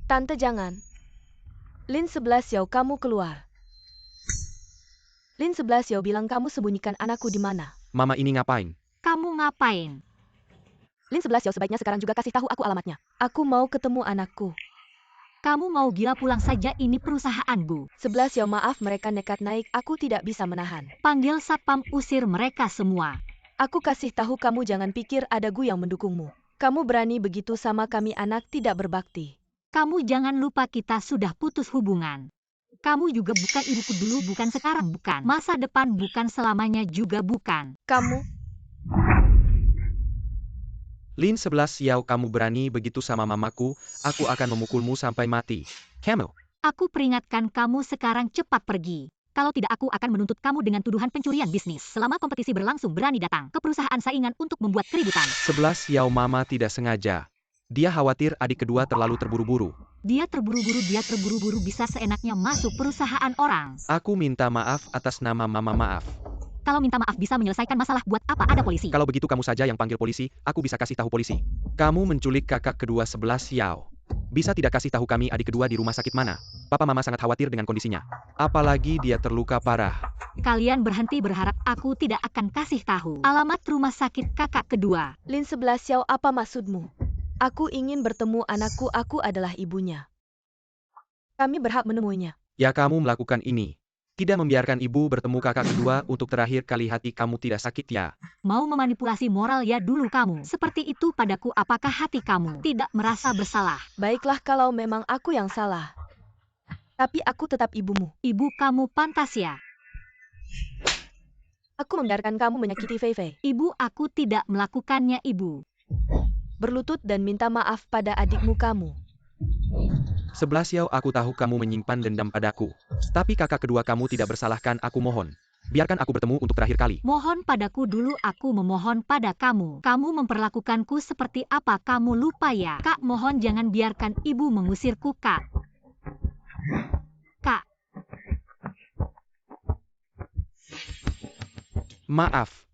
Tante jangan. Lin 11 Xiao, kamu keluar. Lin 11 Xiao bilang kamu sembunyikan anakku di mana? Mama ini ngapain? Kamu ngapain? Lin 11 Xiao sebaiknya sekarang juga kasih tahu aku alamatnya. Aku mau ketemu anakku. Kamu mau gila? Pulang saja, ini perusahaan Bu. 11 Xiao, maaf mereka nekat naik, aku tidak bisa menahan. Panggil satpam, usir mereka semua. Aku kasih tahu kamu, jangan pikir ada Gu yang mendukungmu. Kamu berani begitu sama kami, anak tidak berbakti. Kamu jangan lupa kita sudah putus hubungan. Kamu juga bukan ibuku dulu, bukan sekarang, bukan. Masa depan bukan, selamanya juga bukan. Kamu, Lin 11 Xiao, kamu berani begitu sama mamaku, aku akan memukulmu sampai mati. Kamu. Aku peringatkan kamu sekarang, cepat pergi. Kalau tidak aku akan menuntut kamu dengan tuduhan pencurian bisnis. Selama kompetisi berlangsung berani datang ke perusahaan saingan untuk membuat keributan. 11 Xiao, mama tidak sengaja. Dia khawatir adik kedua terlalu terburu-buru. Dia terburu-buru bisa seenaknya masuk perusahaan orang. Aku minta maaf atas nama mama, maaf. Kalau minta maaf bisa menyelesaikan masalah, buat apa ada polisi? Kalau begitu kamu saja yang panggil polisi, aku bisa kasih tahu polisi. Kamu menculik kakak kedua 11 Xiao. Bisa tidak kasih tahu kami adik kedua di rumah sakit mana? Papa mama sangat khawatir dengan kondisinya. Apalagi dia terluka parah. Kalian berhenti berharap aku tidak akan kasih tahu alamat rumah sakit kakak kedua. Lin 11 Xiao, apa maksudmu? Aku ingin bertemu anakku, aku adalah ibunya. Kami berhak menemuinya. Ya, kamu melakukan ini. Tidak membiarkan ibu bertemu kakak kedua untuk terakhir kali, hati kamu tidak sakit ya? Mau memanipulasi moral ya dulu kamu. Seperti itu padaku, apakah hati kamu tidak merasa bersalah? Baiklah kalau memang aku yang salah. Tapi aku tetap ibumu. Ibu kamu pantas ya? Aku membiarkan kamu menyakiti Fei Fei. Ibu, aku tidak melakukannya, Ibu. Berlutut dan minta maaf pada adikmu kamu. 11 Xiao, aku tahu kamu menyimpan dendam padaku. Tapi kakak kedua kamu tidak bersalahkan, aku mohon. Biarkan aku bertemu untuk terakhir kali. Mohon padaku dulu, aku memohon pada kamu. Kamu memperlakukanku seperti apa, kamu lupa ya? Kak, mohon jangan biarkan ibu mengusirku, Kak. Kak. Maaf.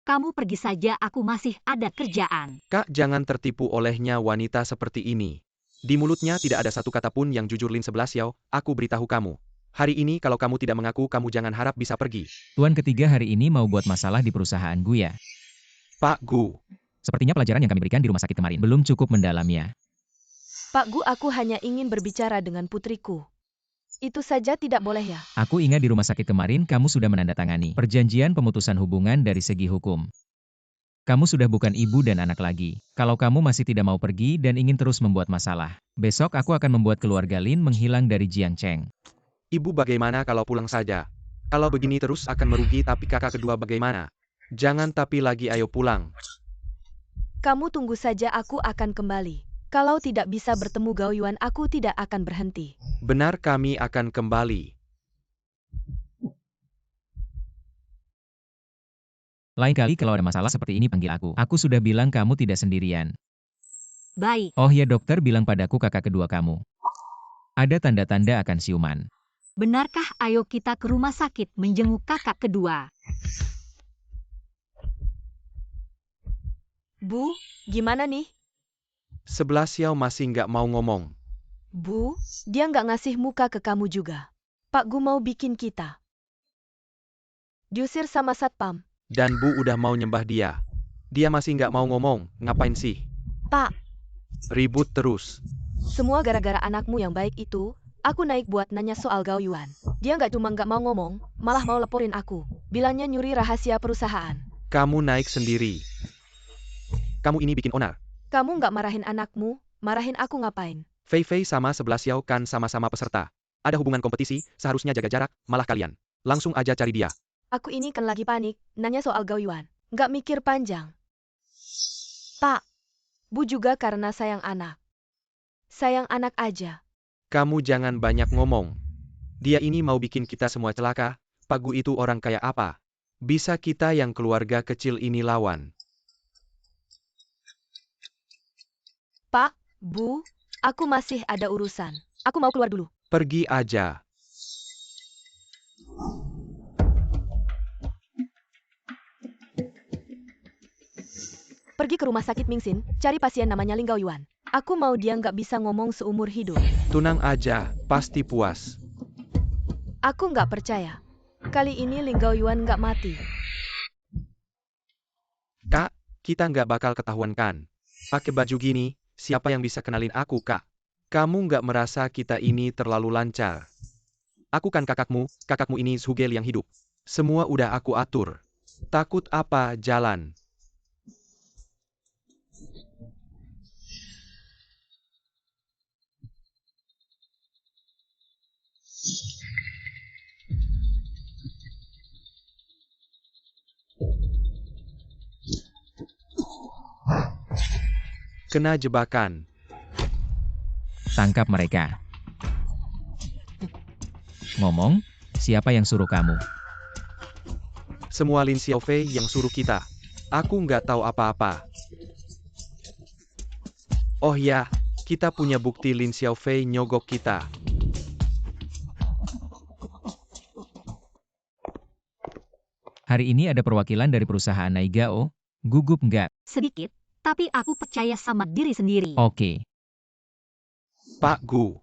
Kamu pergi saja, aku masih ada kerjaan. Kak, jangan tertipu olehnya wanita seperti ini. Di mulutnya tidak ada satu kata pun yang jujur. Lin 11 Xiao, aku beritahu kamu. Hari ini kalau kamu tidak mengaku, kamu jangan harap bisa pergi. Tuan ketiga hari ini mau buat masalah di perusahaan gue ya. Pak Gu. Sepertinya pelajaran yang kami berikan di rumah sakit kemarin belum cukup mendalamnya. Pak Gu, aku hanya ingin berbicara dengan putriku. Itu saja tidak boleh ya? Aku ingat di rumah sakit kemarin kamu sudah menandatangani perjanjian pemutusan hubungan dari segi hukum. Kamu sudah bukan ibu dan anak lagi. Kalau kamu masih tidak mau pergi dan ingin terus membuat masalah, besok aku akan membuat keluarga Lin menghilang dari Jiangcheng. Ibu, bagaimana kalau pulang saja? Kalau begini terus akan merugi, tapi kakak kedua bagaimana? Jangan tapi lagi, ayo pulang. Kamu tunggu saja, aku akan kembali. Kalau tidak bisa bertemu Gao Yuan, aku tidak akan berhenti. Benar, kami akan kembali. Lain kali kalau ada masalah seperti ini panggil aku. Aku sudah bilang kamu tidak sendirian. Baik, Oh ya, dokter bilang padaku kakak kedua kamu. Ada tanda-tanda akan siuman. benarkah? Ayo kita ke rumah sakit menjenguk kakak kedua. Bu, gimana nih? 11 Xiao masih nggak mau ngomong. Bu, dia nggak ngasih muka ke kamu juga. Pak Gu mau bikin kita diusir sama satpam. Dan Bu udah mau nyembah dia. Dia masih nggak mau ngomong, ngapain sih? Pak, Ribut terus. semua gara-gara anakmu yang baik itu. Aku naik buat nanya soal Gao Yuan. Dia nggak cuma nggak mau ngomong, malah mau laporin aku. Bilangnya nyuri rahasia perusahaan. Kamu naik sendiri. Kamu ini bikin onar. Kamu nggak marahin anakmu, marahin aku ngapain? Fei Fei sama 11 Xiao kan sama-sama peserta. Ada hubungan kompetisi, seharusnya jaga jarak, malah kalian. Langsung aja cari dia. Aku ini kan lagi panik, nanya soal Gao Yuan. Nggak mikir panjang. Pak, Bu juga karena sayang anak. Sayang anak aja. Kamu jangan banyak ngomong. Dia ini mau bikin kita semua celaka. Pak Gu itu orang kayak apa? Bisa kita yang keluarga kecil ini lawan. Pak, Bu, aku masih ada urusan. Aku mau keluar dulu. Pergi aja. Pergi ke rumah sakit Mingxin, cari pasien namanya Ling Gao Yuan. Aku mau dia nggak bisa ngomong seumur hidup. Tunang aja, pasti puas. Aku nggak percaya. Kali ini Ling Gao Yuan nggak mati. Kak, kita nggak bakal ketahuan kan? Pakai baju gini, siapa yang bisa kenalin aku, Kak? Kamu nggak merasa kita ini terlalu lancar? Aku kan kakakmu ini Zhugel yang hidup. Semua udah aku atur. Takut apa, jalan. Kena jebakan. Tangkap mereka. Ngomong, siapa yang suruh kamu? Semua Lin Xiaofei yang suruh kita. Aku nggak tahu apa-apa. Oh ya, kita punya bukti Lin Xiaofei nyogok kita. Hari ini ada perwakilan dari perusahaan Naigao. Gugup nggak? Sedikit, tapi aku percaya sama diri sendiri. Oke. Pak Gu.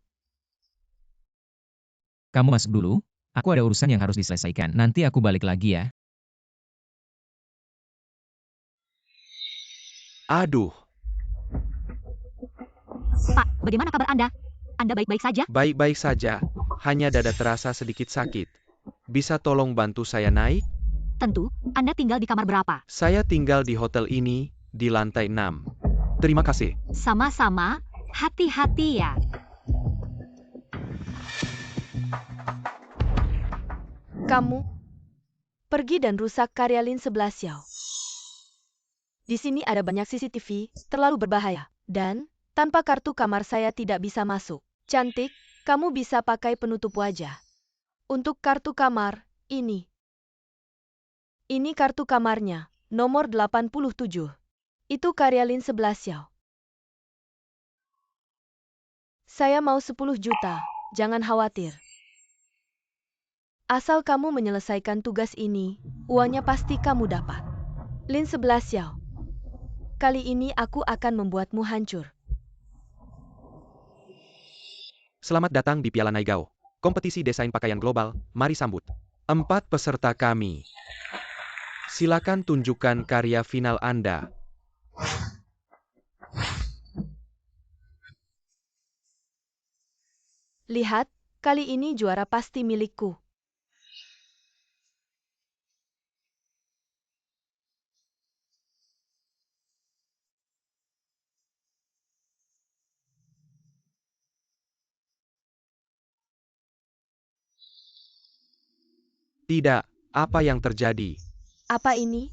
Kamu masuk dulu. Aku ada urusan yang harus diselesaikan. Nanti aku balik lagi ya. Aduh, Pak, bagaimana kabar Anda? Anda baik-baik saja? baik-baik saja. Hanya dada terasa sedikit sakit. Bisa tolong bantu saya naik? Tentu, Anda tinggal di kamar berapa? Saya tinggal di hotel ini, di lantai 6. Terima kasih. Sama-sama, hati-hati ya. Kamu pergi dan rusak karya Lin 11 Xiao. Di sini ada banyak CCTV, terlalu berbahaya. Dan, tanpa kartu kamar saya tidak bisa masuk. Cantik, kamu bisa pakai penutup wajah. Untuk kartu kamar, ini. Ini kartu kamarnya, nomor 87. Itu karya Lin 11 Xiao. Saya mau 10 juta, jangan khawatir. Asal kamu menyelesaikan tugas ini, uangnya pasti kamu dapat. Lin 11 Xiao. Kali ini aku akan membuatmu hancur. Selamat datang di Piala Naigao. Kompetisi desain pakaian global, mari sambut 4 peserta kami. Silakan tunjukkan karya final Anda. Lihat, kali ini juara pasti milikku. Tidak, apa yang terjadi? Apa ini?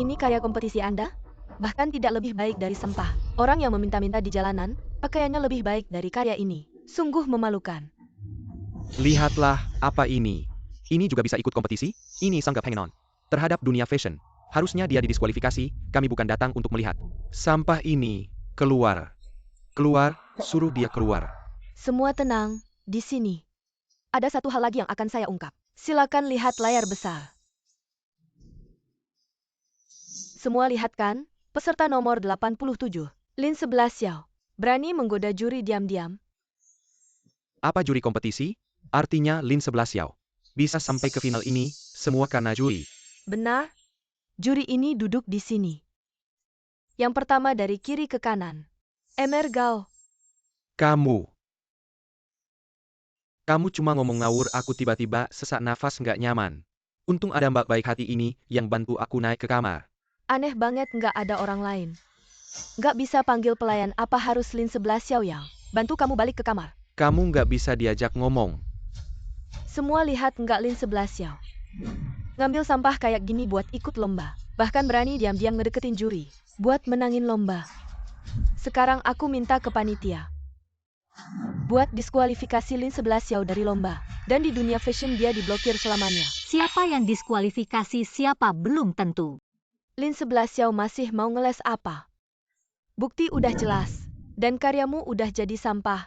Ini karya kompetisi Anda? Bahkan tidak lebih baik dari sampah. Orang yang meminta-minta di jalanan, pakaiannya lebih baik dari karya ini. Sungguh memalukan. Lihatlah, apa ini? Ini juga bisa ikut kompetisi? Ini sanggap hanging on. Terhadap dunia fashion. Harusnya dia didiskualifikasi, kami bukan datang untuk melihat. Sampah ini, keluar. Keluar, suruh dia keluar. Semua tenang, di sini. Ada satu hal lagi yang akan saya ungkap. Silakan lihat layar besar. Semua lihat kan? Peserta nomor 87, Lin 11 Xiao. Berani menggoda juri diam-diam. Apa juri kompetisi? Artinya Lin 11 Xiao. Bisa sampai ke final ini, semua karena juri. Benar? Juri ini duduk di sini. Yang pertama dari kiri ke kanan. Emer Gao. Kamu cuma ngomong ngawur, aku tiba-tiba sesak nafas nggak nyaman. Untung ada mbak baik hati ini yang bantu aku naik ke kamar. Aneh banget nggak ada orang lain. Nggak bisa panggil pelayan, apa harus Lin 11 Xiao yang bantu kamu balik ke kamar? Kamu nggak bisa diajak ngomong. Semua lihat nggak Lin 11 Xiao. Ngambil sampah kayak gini buat ikut lomba. Bahkan berani diam-diam ngedeketin juri. Buat menangin lomba. Sekarang aku minta ke panitia. Buat diskualifikasi Lin 11 Xiao dari lomba. Dan di dunia fashion dia diblokir selamanya. Siapa yang diskualifikasi siapa belum tentu. Lin 11 Xiao masih mau ngeles apa? Bukti udah jelas. Dan karyamu udah jadi sampah.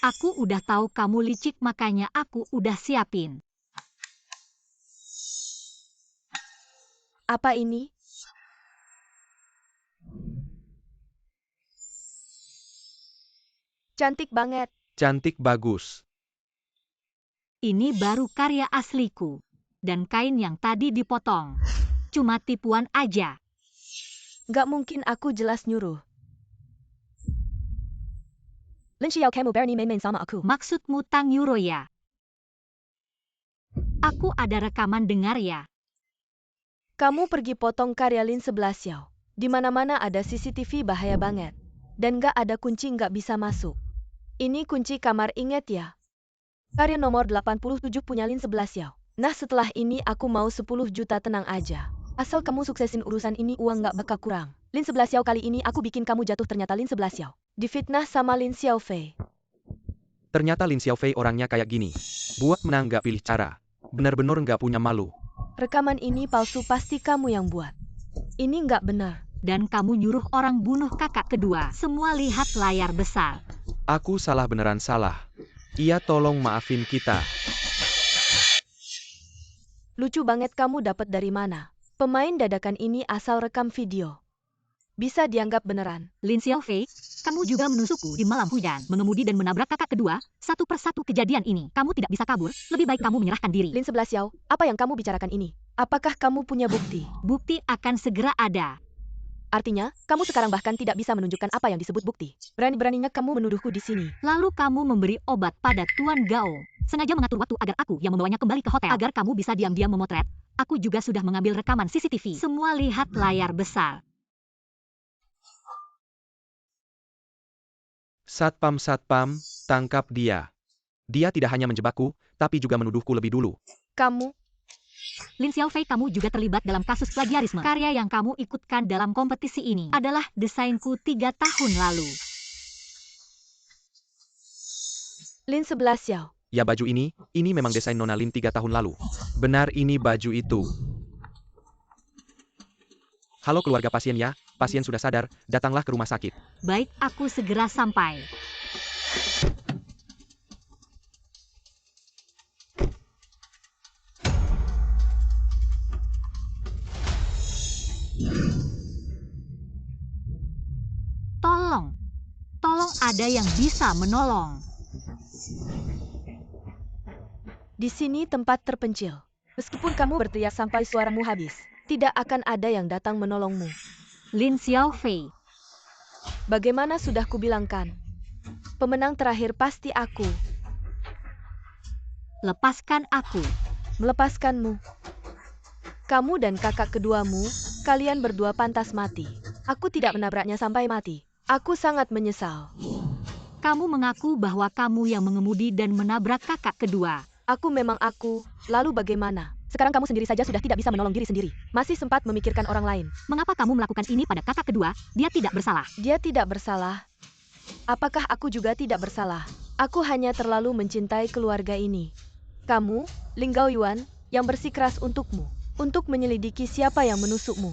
Aku udah tahu kamu licik, makanya aku udah siapin. Apa ini? Cantik banget. Cantik bagus. Ini baru karya asliku. Dan kain yang tadi dipotong. Cuma tipuan aja. Gak mungkin aku jelas nyuruh. Lin Xiao, kamu berani main-main sama aku? Maksudmu Tang Yuro ya? Aku ada rekaman dengar ya. Kamu pergi potong karya Lin 11 Xiao. Di mana-mana ada CCTV, bahaya banget. Dan gak ada kunci, gak bisa masuk. Ini kunci kamar, inget ya. Karya nomor 87 punya Lin 11 Xiao. Nah setelah ini aku mau 10 juta, tenang aja. Asal kamu suksesin urusan ini, uang gak bakal kurang. Lin 11 Xiao, kali ini aku bikin kamu jatuh. Ternyata Lin 11 Xiao difitnah sama Lin Xiaofei. Ternyata Lin Xiaofei orangnya kayak gini. Buat menang gak pilih cara. Bener-bener gak punya malu. Rekaman ini palsu, pasti kamu yang buat. Ini gak benar. Dan kamu nyuruh orang bunuh kakak kedua. Semua lihat layar besar. Aku salah, beneran salah. Iya, tolong maafin kita. Lucu banget, kamu dapat dari mana? Pemain dadakan ini asal rekam video. Bisa dianggap beneran. Lin Xiaofei, kamu juga menusukku di malam hujan, mengemudi dan menabrak kakak kedua. Satu persatu kejadian ini, kamu tidak bisa kabur. Lebih baik kamu menyerahkan diri. Lin 11 Xiao, apa yang kamu bicarakan ini? Apakah kamu punya bukti? Bukti akan segera ada. Artinya, kamu sekarang bahkan tidak bisa menunjukkan apa yang disebut bukti. Berani-beraninya kamu menuduhku di sini. Lalu kamu memberi obat pada Tuan Gao. Sengaja mengatur waktu agar aku yang membawanya kembali ke hotel. Agar kamu bisa diam-diam memotret. Aku juga sudah mengambil rekaman CCTV. Semua lihat layar besar. Satpam, tangkap dia. Dia tidak hanya menjebakku, tapi juga menuduhku lebih dulu. Kamu, Lin Xiaofei, kamu juga terlibat dalam kasus plagiarisme. Karya yang kamu ikutkan dalam kompetisi ini adalah desainku 3 tahun lalu. Lin 11 Xiao. Ya, baju ini memang desain Nona Lin 3 tahun lalu. Benar, ini baju itu. Halo keluarga pasien ya, pasien sudah sadar, datanglah ke rumah sakit. Baik, aku segera sampai. ada yang bisa menolong. Di sini tempat terpencil. Meskipun kamu berteriak sampai suaramu habis, tidak akan ada yang datang menolongmu. Lin Xiaofei. Bagaimana sudah kubilangkan? Pemenang terakhir pasti aku. Lepaskan aku. Melepaskanmu. Kamu dan kakak keduamu, kalian berdua pantas mati. Aku tidak menabraknya sampai mati. Aku sangat menyesal. Kamu mengaku bahwa kamu yang mengemudi dan menabrak kakak kedua. Aku memang aku, lalu bagaimana? Sekarang kamu sendiri saja sudah tidak bisa menolong diri sendiri. Masih sempat memikirkan orang lain. Mengapa kamu melakukan ini pada kakak kedua? Dia tidak bersalah. Dia tidak bersalah. Apakah aku juga tidak bersalah? Aku hanya terlalu mencintai keluarga ini. Kamu, Ling Gaoyuan, yang bersikeras untukmu, untuk menyelidiki siapa yang menusukmu.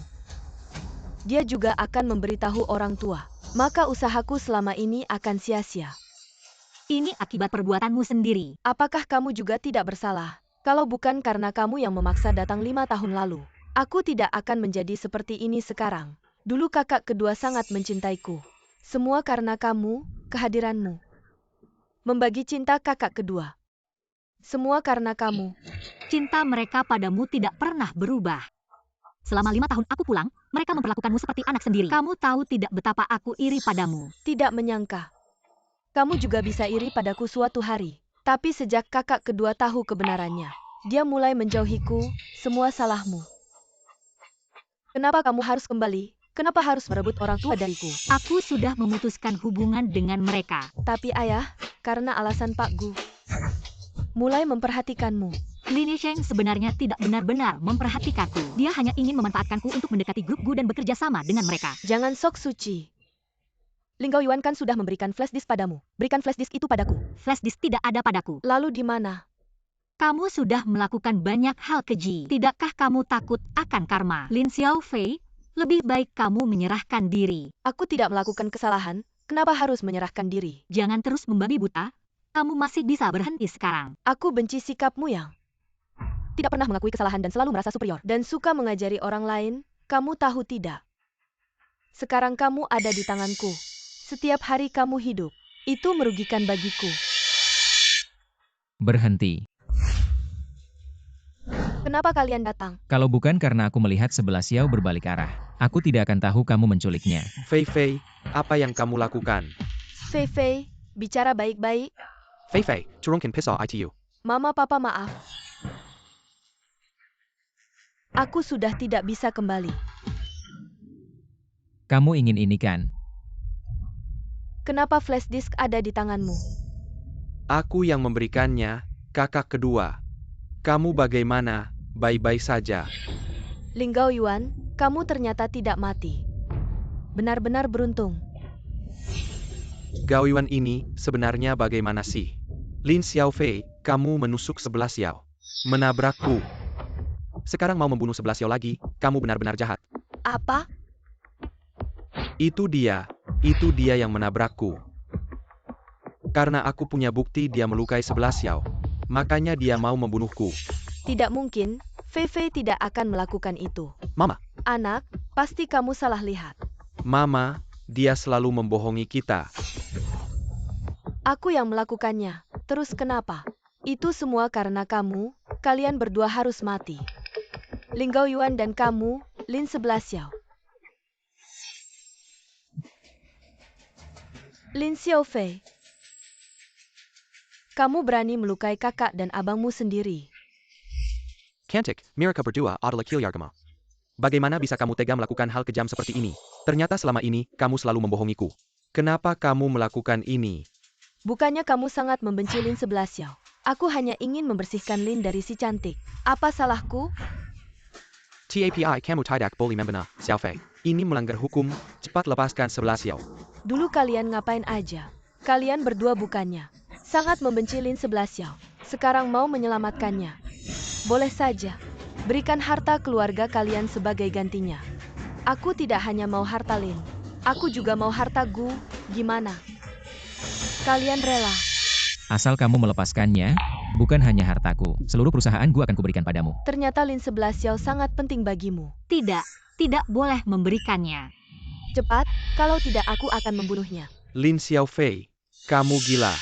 Dia juga akan memberitahu orang tua. Maka usahaku selama ini akan sia-sia. Ini akibat perbuatanmu sendiri. Apakah kamu juga tidak bersalah? Kalau bukan karena kamu yang memaksa datang 5 tahun lalu, aku tidak akan menjadi seperti ini sekarang. Dulu kakak kedua sangat mencintaiku. Semua karena kamu, kehadiranmu. Membagi cinta kakak kedua. Semua karena kamu. Cinta mereka padamu tidak pernah berubah. Selama 5 tahun aku pulang, mereka memperlakukanmu seperti anak sendiri. Kamu tahu tidak betapa aku iri padamu. Tidak menyangka. Kamu juga bisa iri padaku suatu hari. Tapi sejak kakak kedua tahu kebenarannya, dia mulai menjauhiku, semua salahmu. Kenapa kamu harus kembali? Kenapa harus merebut orang tua dariku? Aku sudah memutuskan hubungan dengan mereka. Tapi ayah, karena alasan Pak Gu, mulai memperhatikanmu. Lin Yisheng sebenarnya tidak benar-benar memperhatikanku. Dia hanya ingin memanfaatkanku untuk mendekati grup Gu dan bekerja sama dengan mereka. Jangan sok suci. Ling Gaoyuan kan sudah memberikan flash disk padamu. Berikan flash disk itu padaku. Flash disk tidak ada padaku. Lalu di mana? Kamu sudah melakukan banyak hal keji. Tidakkah kamu takut akan karma? Lin Xiaofei, lebih baik kamu menyerahkan diri. Aku tidak melakukan kesalahan. Kenapa harus menyerahkan diri? Jangan terus membabi buta. Kamu masih bisa berhenti sekarang. Aku benci sikapmu yang tidak pernah mengakui kesalahan dan selalu merasa superior. Dan suka mengajari orang lain. Kamu tahu tidak? Sekarang kamu ada di tanganku. Setiap hari kamu hidup. Itu merugikan bagiku. Berhenti. Kenapa kalian datang? Kalau bukan karena aku melihat sebelah Xiao berbalik arah, aku tidak akan tahu kamu menculiknya. Fei Fei, apa yang kamu lakukan? Fei Fei, bicara baik-baik. Fei Fei, Churung can piss all ITU. Mama papa maaf. Aku sudah tidak bisa kembali. Kamu ingin ini kan? Kenapa flash disk ada di tanganmu? Aku yang memberikannya, kakak kedua. Kamu bagaimana? Baik-baik saja. Ling Gaoyuan, kamu ternyata tidak mati. Benar-benar beruntung. Gaoyuan ini sebenarnya bagaimana sih? Lin Xiaofei, kamu menusuk sebelah Xiao. Menabrakku. Sekarang mau membunuh sebelah Xiao lagi, kamu benar-benar jahat. Apa? Itu dia yang menabrakku. Karena aku punya bukti dia melukai sebelah Xiao. Makanya dia mau membunuhku. Tidak mungkin, Fei Fei tidak akan melakukan itu. Mama. Anak, pasti kamu salah lihat. Mama, dia selalu membohongi kita. Aku yang melakukannya. Terus kenapa? Itu semua karena kamu, kalian berdua harus mati. Ling Gaoyuan dan kamu, Lin 11 Xiao. Lin Xiaofei. Kamu berani melukai kakak dan abangmu sendiri. Cantik, mereka berdua adalah Kilyargama. Bagaimana bisa kamu tega melakukan hal kejam seperti ini? Ternyata selama ini, kamu selalu membohongiku. Kenapa kamu melakukan ini? Bukannya kamu sangat membenci Lin 11 Xiao. Aku hanya ingin membersihkan Lin dari si cantik. Apa salahku? TAPI kamu tidak boleh membina, Xiaofei. Ini melanggar hukum, cepat lepaskan sebelah Xiao. Dulu kalian ngapain aja? Kalian berdua bukannya sangat membenci Lin 11 Xiao. Sekarang mau menyelamatkannya. Boleh saja. Berikan harta keluarga kalian sebagai gantinya. Aku tidak hanya mau harta Lin. Aku juga mau harta Gu. Gimana? Kalian rela? Asal kamu melepaskannya, bukan hanya hartaku. Seluruh perusahaan gua akan kuberikan padamu. Ternyata Lin 11 Xiao sangat penting bagimu. Tidak boleh memberikannya. Cepat, kalau tidak aku akan membunuhnya. Lin Xiaofei, kamu gila.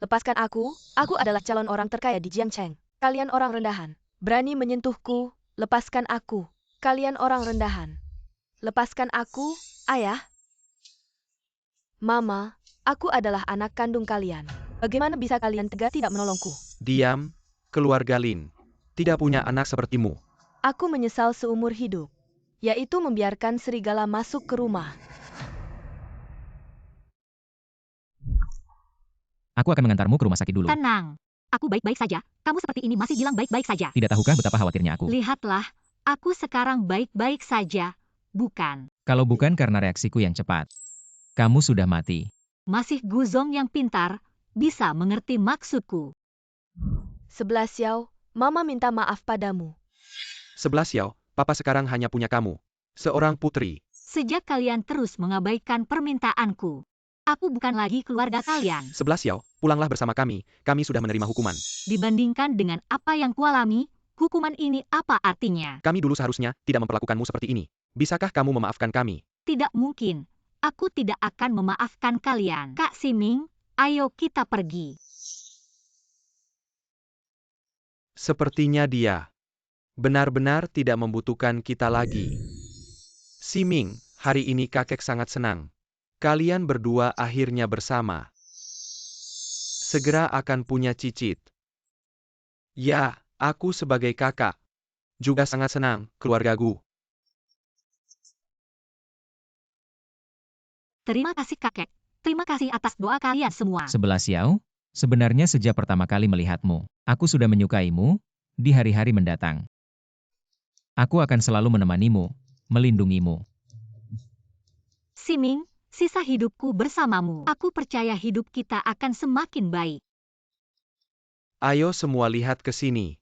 Lepaskan aku adalah calon orang terkaya di Jiangcheng. Kalian orang rendahan. Berani menyentuhku, lepaskan aku. Kalian orang rendahan. Lepaskan aku, ayah. Mama, aku adalah anak kandung kalian. Bagaimana bisa kalian tega tidak menolongku? Diam, keluarga Lin. Tidak punya anak sepertimu. Aku menyesal seumur hidup, yaitu membiarkan serigala masuk ke rumah. Aku akan mengantarmu ke rumah sakit dulu. Tenang. Aku baik-baik saja. Kamu seperti ini masih bilang baik-baik saja. Tidak tahukah betapa khawatirnya aku? Lihatlah, aku sekarang baik-baik saja. Bukan. Kalau bukan karena reaksiku yang cepat, kamu sudah mati. Masih Guzong yang pintar, bisa mengerti maksudku. 11 Xiao, Mama minta maaf padamu. 11 Xiao, papa sekarang hanya punya kamu. Seorang putri. Sejak kalian terus mengabaikan permintaanku, aku bukan lagi keluarga kalian. 11 Xiao, pulanglah bersama kami sudah menerima hukuman. Dibandingkan dengan apa yang kualami, hukuman ini apa artinya? Kami dulu seharusnya tidak memperlakukanmu seperti ini. Bisakah kamu memaafkan kami? Tidak mungkin. Aku tidak akan memaafkan kalian. Kak Siming, ayo kita pergi. Sepertinya dia benar-benar tidak membutuhkan kita lagi. Siming, hari ini kakek sangat senang. Kalian berdua akhirnya bersama. Segera akan punya cicit. Ya, aku sebagai kakak juga sangat senang, keluargaku. Terima kasih kakek. Terima kasih atas doa kalian semua. 11 Xiao, sebenarnya sejak pertama kali melihatmu, aku sudah menyukaimu di hari-hari mendatang. Aku akan selalu menemanimu, melindungimu. Siming, sisa hidupku bersamamu. Aku percaya hidup kita akan semakin baik. Ayo semua lihat ke sini.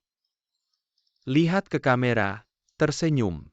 Lihat ke kamera, tersenyum.